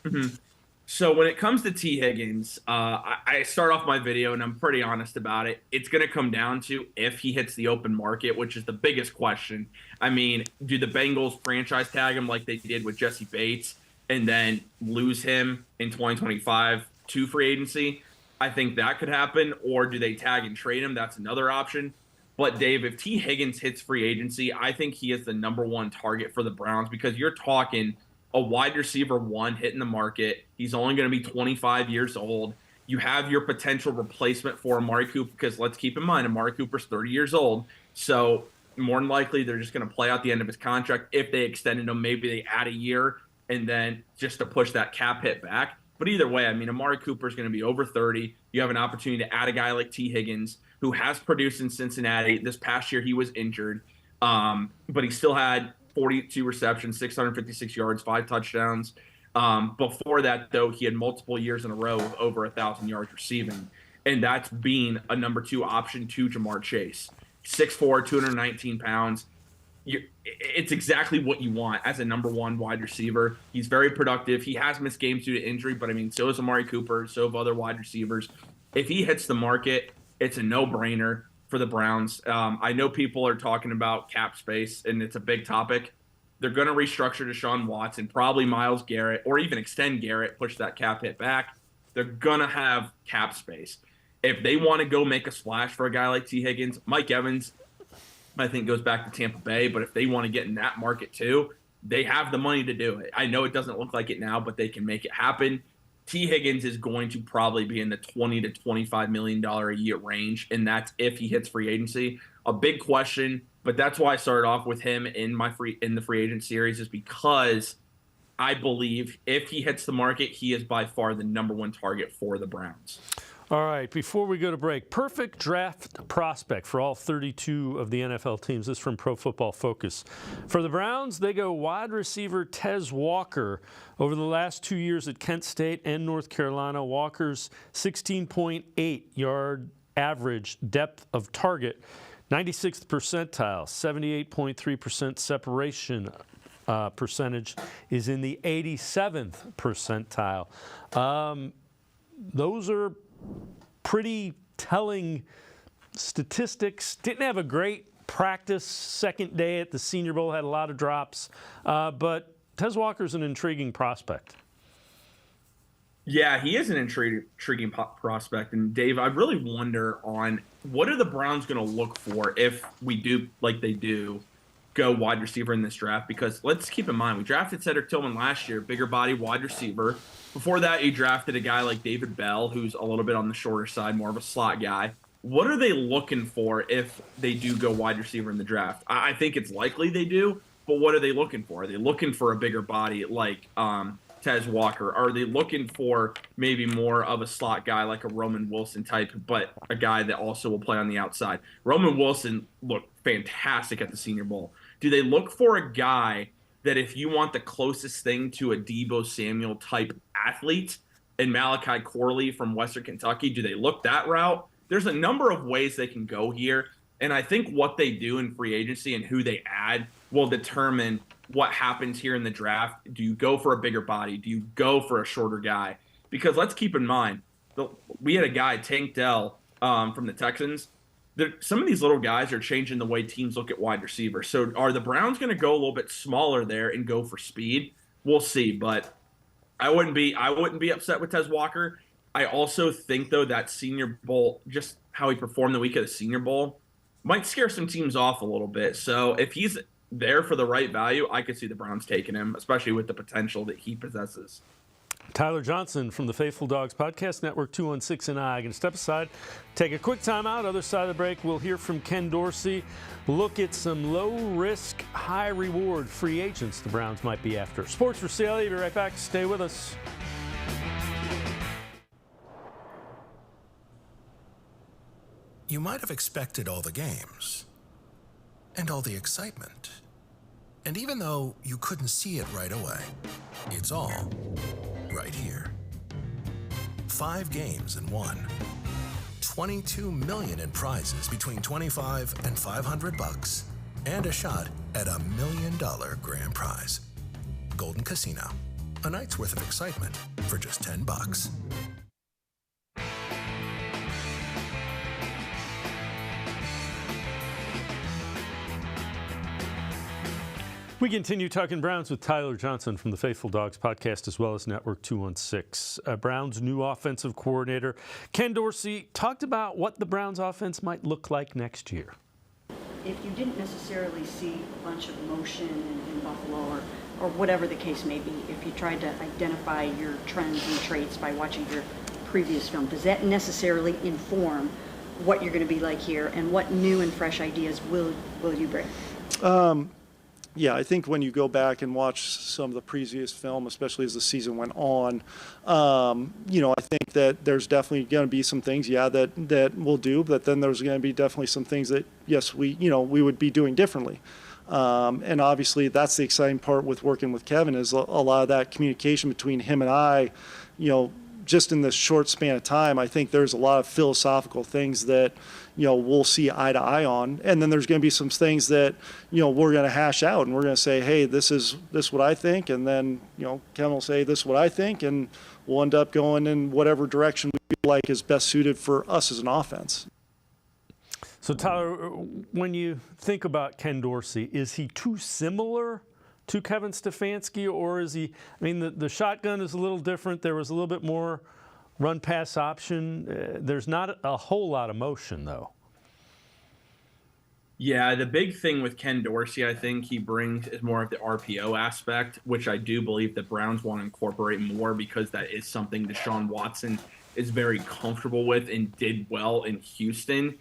S25: Mm-hmm. So when it comes to T. Higgins, I start off my video and I'm pretty honest about it. It's going to come down to if he hits the open market, which is the biggest question. I mean, do the Bengals franchise tag him like they did with Jesse Bates and then lose him in 2025 to free agency? I think that could happen. Or do they tag and trade him? That's another option. But Dave, if T. Higgins hits free agency, I think he is the number one target for the Browns, because you're talking a wide receiver one hitting the market. He's only going to be 25 years old. You have your potential replacement for Amari Cooper, because let's keep in mind, Amari Cooper's 30 years old. So more than likely, they're just going to play out the end of his contract. If they extended him, maybe they add a year and then just to push that cap hit back. But either way, I mean, Amari Cooper is going to be over 30. You have an opportunity to add a guy like T. Higgins, who has produced in Cincinnati. This past year, he was injured, but he still had 42 receptions, 656 yards, 5 touchdowns. Before that, though, he had multiple years in a row of over 1,000 yards receiving, and that's being a number 2 option to Jamar Chase. 6'4", 219 pounds. It's exactly what you want as a number 1 wide receiver. He's very productive. He has missed games due to injury, but I mean, so is Amari Cooper, so have other wide receivers. If he hits the market, it's a no-brainer for the Browns. I know people are talking about cap space, and it's a big topic. They're going to restructure Deshaun Watson, probably Myles Garrett, or even extend Garrett, push that cap hit back. They're going to have cap space. If they want to go make a splash for a guy like T. Higgins, Mike Evans, I think, goes back to Tampa Bay, but if they want to get in that market too, they have the money to do it. I know it doesn't look like it now, but they can make it happen. T. Higgins is going to probably be in the $20 to $25 million a year range, and that's if he hits free agency. A big question, but that's why I started off with him in the free agent series, is because I believe if he hits the market, he is by far the number 1 target for the Browns.
S1: All right, before we go to break, perfect draft prospect for all 32 of the NFL teams. This is from Pro Football Focus. For the Browns, they go wide receiver Tez Walker. Over the last 2 years at Kent State and North Carolina, Walker's 16.8 yard average depth of target, 96th percentile, 78.3% separation percentage is in the 87th percentile. Those are pretty telling statistics. Didn't have a great practice second day at the Senior Bowl, had a lot of drops, but Tez Walker's an intriguing prospect.
S25: Yeah, he is an intriguing prospect. And Dave, I really wonder on what are the Browns going to look for if we do, like they do, go wide receiver in this draft, because let's keep in mind, we drafted Cedric Tillman last year, bigger body wide receiver. Before that, you drafted a guy like David Bell, who's a little bit on the shorter side, more of a slot guy. What are they looking for if they do go wide receiver in the draft? I think it's likely they do, but what are they looking for? Are they looking for a bigger body like Tez Walker? Are they looking for maybe more of a slot guy like a Roman Wilson type, but a guy that also will play on the outside? Roman Wilson looked fantastic at the Senior Bowl. Do they look for a guy that, if you want the closest thing to a Deebo Samuel type athlete, and Malachi Corley from Western Kentucky, do they look that route? There's a number of ways they can go here, and I think what they do in free agency and who they add will determine what happens here in the draft. Do you go for a bigger body? Do you go for a shorter guy? Because let's keep in mind, we had a guy, Tank Dell, from the Texans. Some of these little guys are changing the way teams look at wide receivers. So are the Browns going to go a little bit smaller there and go for speed? We'll see, but I wouldn't be upset with Tez Walker. I also think, though, that Senior Bowl, just how he performed the week of the Senior Bowl, might scare some teams off a little bit. So if he's there for the right value, I could see the Browns taking him, especially with the potential that he possesses.
S1: Tyler Johnson from the Faithful Dogs Podcast Network, 216 and I. Going to step aside, take a quick time out. Other side of the break, we'll hear from Ken Dorsey. Look at some low-risk, high-reward free agents the Browns might be after. Sports4CLE, be right back. Stay with us.
S6: You might have expected all the games and all the excitement. And even though you couldn't see it right away, it's all right here. 5 games in 1. $22 million in prizes between $25 and $500, and a shot at $1 million grand prize. Golden Casino. A night's worth of excitement for just $10.
S1: We continue talking Browns with Tyler Johnson from the Faithful Dogs podcast, as well as Network 216. Browns' new offensive coordinator, Ken Dorsey, talked about what the Browns' offense might look like next year.
S2: If you didn't necessarily see a bunch of motion in Buffalo or whatever the case may be, if you tried to identify your trends and traits by watching your previous film, does that necessarily inform what you're going to be like here, and what new and fresh ideas will you bring?
S4: Yeah, I think when you go back and watch some of the previous film, especially as the season went on, I think that there's definitely going to be some things, that we'll do, but then there's going to be definitely some things that, yes, we would be doing differently. And obviously that's the exciting part with working with Kevin, is a lot of that communication between him and I, just in this short span of time. I think there's a lot of philosophical things that, we'll see eye to eye on. And then there's going to be some things that, we're going to hash out, and we're going to say, hey, this is what I think. And then, Kevin will say, this is what I think. And we'll end up going in whatever direction we feel like is best suited for us as an offense.
S1: So, Tyler, when you think about Ken Dorsey, is he too similar to Kevin Stefanski, or is he? I mean, the shotgun is a little different. There was a little bit more run-pass option. There's not a whole lot of motion, though.
S25: Yeah, the big thing with Ken Dorsey, I think he brings, is more of the RPO aspect, which I do believe the Browns want to incorporate more, because that is something Deshaun Watson is very comfortable with and did well in Houston.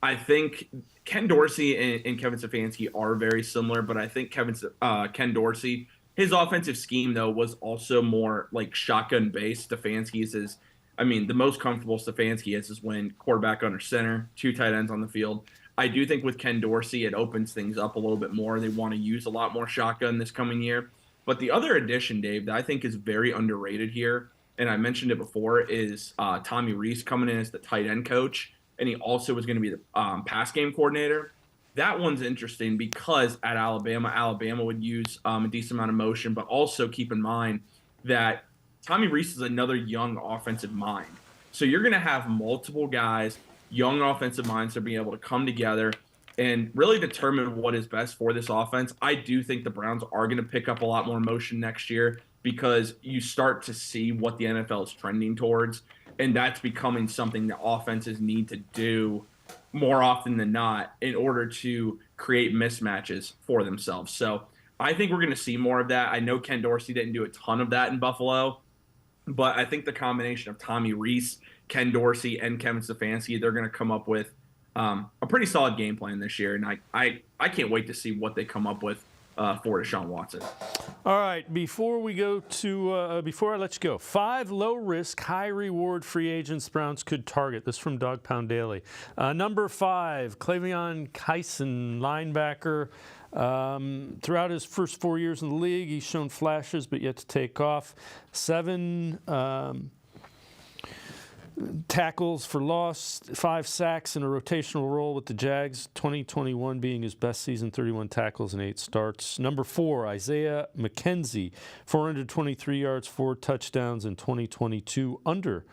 S25: I think Ken Dorsey and Kevin Stefanski are very similar, but I think Ken Dorsey, his offensive scheme, though, was also more like shotgun-based. Stefanski's is, the most comfortable Stefanski is when quarterback under center, 2 tight ends on the field. I do think with Ken Dorsey, it opens things up a little bit more. They want to use a lot more shotgun this coming year. But the other addition, Dave, that I think is very underrated here, and I mentioned it before, is Tommy Rees coming in as the tight end coach. And he also was going to be the pass game coordinator. That one's interesting because at Alabama would use a decent amount of motion, but also keep in mind that Tommy Rees is another young offensive mind. So you're going to have multiple guys, young offensive minds, that are being able to come together and really determine what is best for this offense. I do think the Browns are going to pick up a lot more motion next year, because you start to see what the NFL is trending towards. And that's becoming something that offenses need to do more often than not in order to create mismatches for themselves. So I think we're going to see more of that. I know Ken Dorsey didn't do a ton of that in Buffalo, but I think the combination of Tommy Rees, Ken Dorsey, and Kevin Stefanski, they're going to come up with a pretty solid game plan this year. And I can't wait to see what they come up with for Deshaun Watson.
S1: All right, before we go to before I let you go, 5 low-risk, high-reward free agents Browns could target. This is from Dog Pound Daily. Number 5, Cleveland Kyson, linebacker. Throughout his first 4 years in the league, he's shown flashes, but yet to take off. 7 tackles for loss, 5 sacks in a rotational role with the Jags, 2021 being his best season, 31 tackles and 8 starts. Number 4, Isaiah McKenzie, 423 yards, 4 touchdowns in 2022 under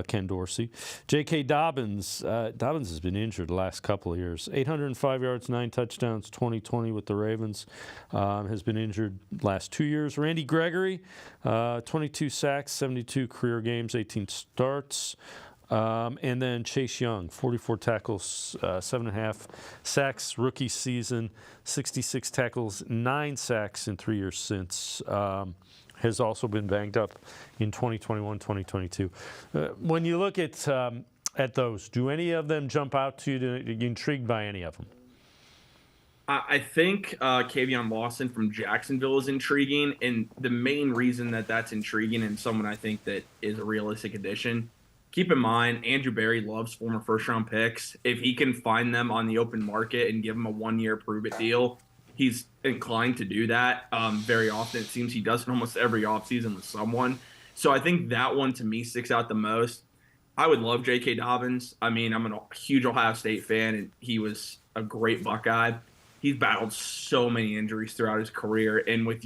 S1: Ken Dorsey. J.K. Dobbins has been injured the last couple of years. 805 yards, 9 touchdowns, 2020 with the Ravens. Has been injured last 2 years. Randy Gregory, 22 sacks, 72 career games, 18 starts. And then Chase Young, 44 tackles, 7.5 sacks, rookie season, 66 tackles, 9 sacks in 3 years since. Has also been banged up in 2021, 2022. When you look at those, do any of them jump out to you? Are you intrigued by any of them?
S25: I think Kavion Lawson from Jacksonville is intriguing, and the main reason that that's intriguing and someone I think that is a realistic addition, keep in mind, Andrew Berry loves former first-round picks. If he can find them on the open market and give them a 1-year prove-it deal, he's inclined to do that. Very often, it seems he does it almost every offseason with someone. So I think that one, to me, sticks out the most. I would love J.K. Dobbins. I'm a huge Ohio State fan, and he was a great Buckeye. He's battled so many injuries throughout his career. And with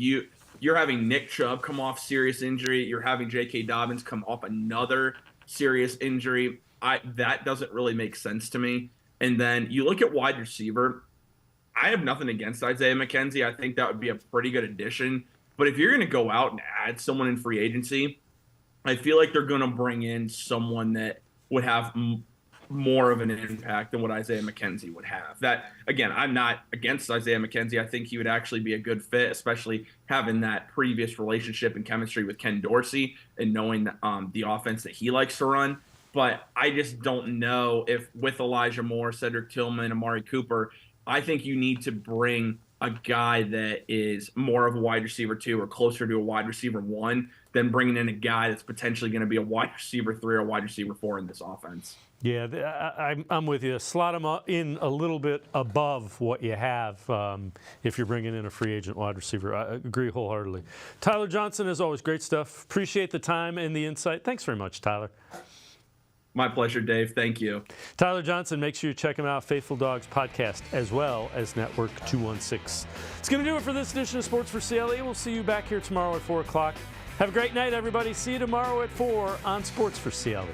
S25: You're having Nick Chubb come off serious injury. You're having J.K. Dobbins come off another serious injury. That doesn't really make sense to me. And then you look at wide receiver. I have nothing against Isaiah McKenzie. I think that would be a pretty good addition. But if you're going to go out and add someone in free agency, I feel like they're going to bring in someone that would have more of an impact than what Isaiah McKenzie would have. That, again, I'm not against Isaiah McKenzie. I think he would actually be a good fit, especially having that previous relationship and chemistry with Ken Dorsey and knowing the offense that he likes to run. But I just don't know if with Elijah Moore, Cedric Tillman, Amari Cooper, I think you need to bring a guy that is more of a wide receiver 2 or closer to a wide receiver 1 than bringing in a guy that's potentially going to be a wide receiver 3 or a wide receiver 4 in this offense.
S1: Yeah, I'm with you. Slot him in a little bit above what you have if you're bringing in a free agent wide receiver. I agree wholeheartedly. Tyler Johnson, as always, great stuff. Appreciate the time and the insight. Thanks very much, Tyler.
S25: My pleasure, Dave. Thank you.
S1: Tyler Johnson, make sure you check him out, Faithful Dogs podcast, as well as Network 216. It's going to do it for this edition of Sports for CLE. We'll see you back here tomorrow at 4 o'clock. Have a great night, everybody. See you tomorrow at 4 on Sports for CLE.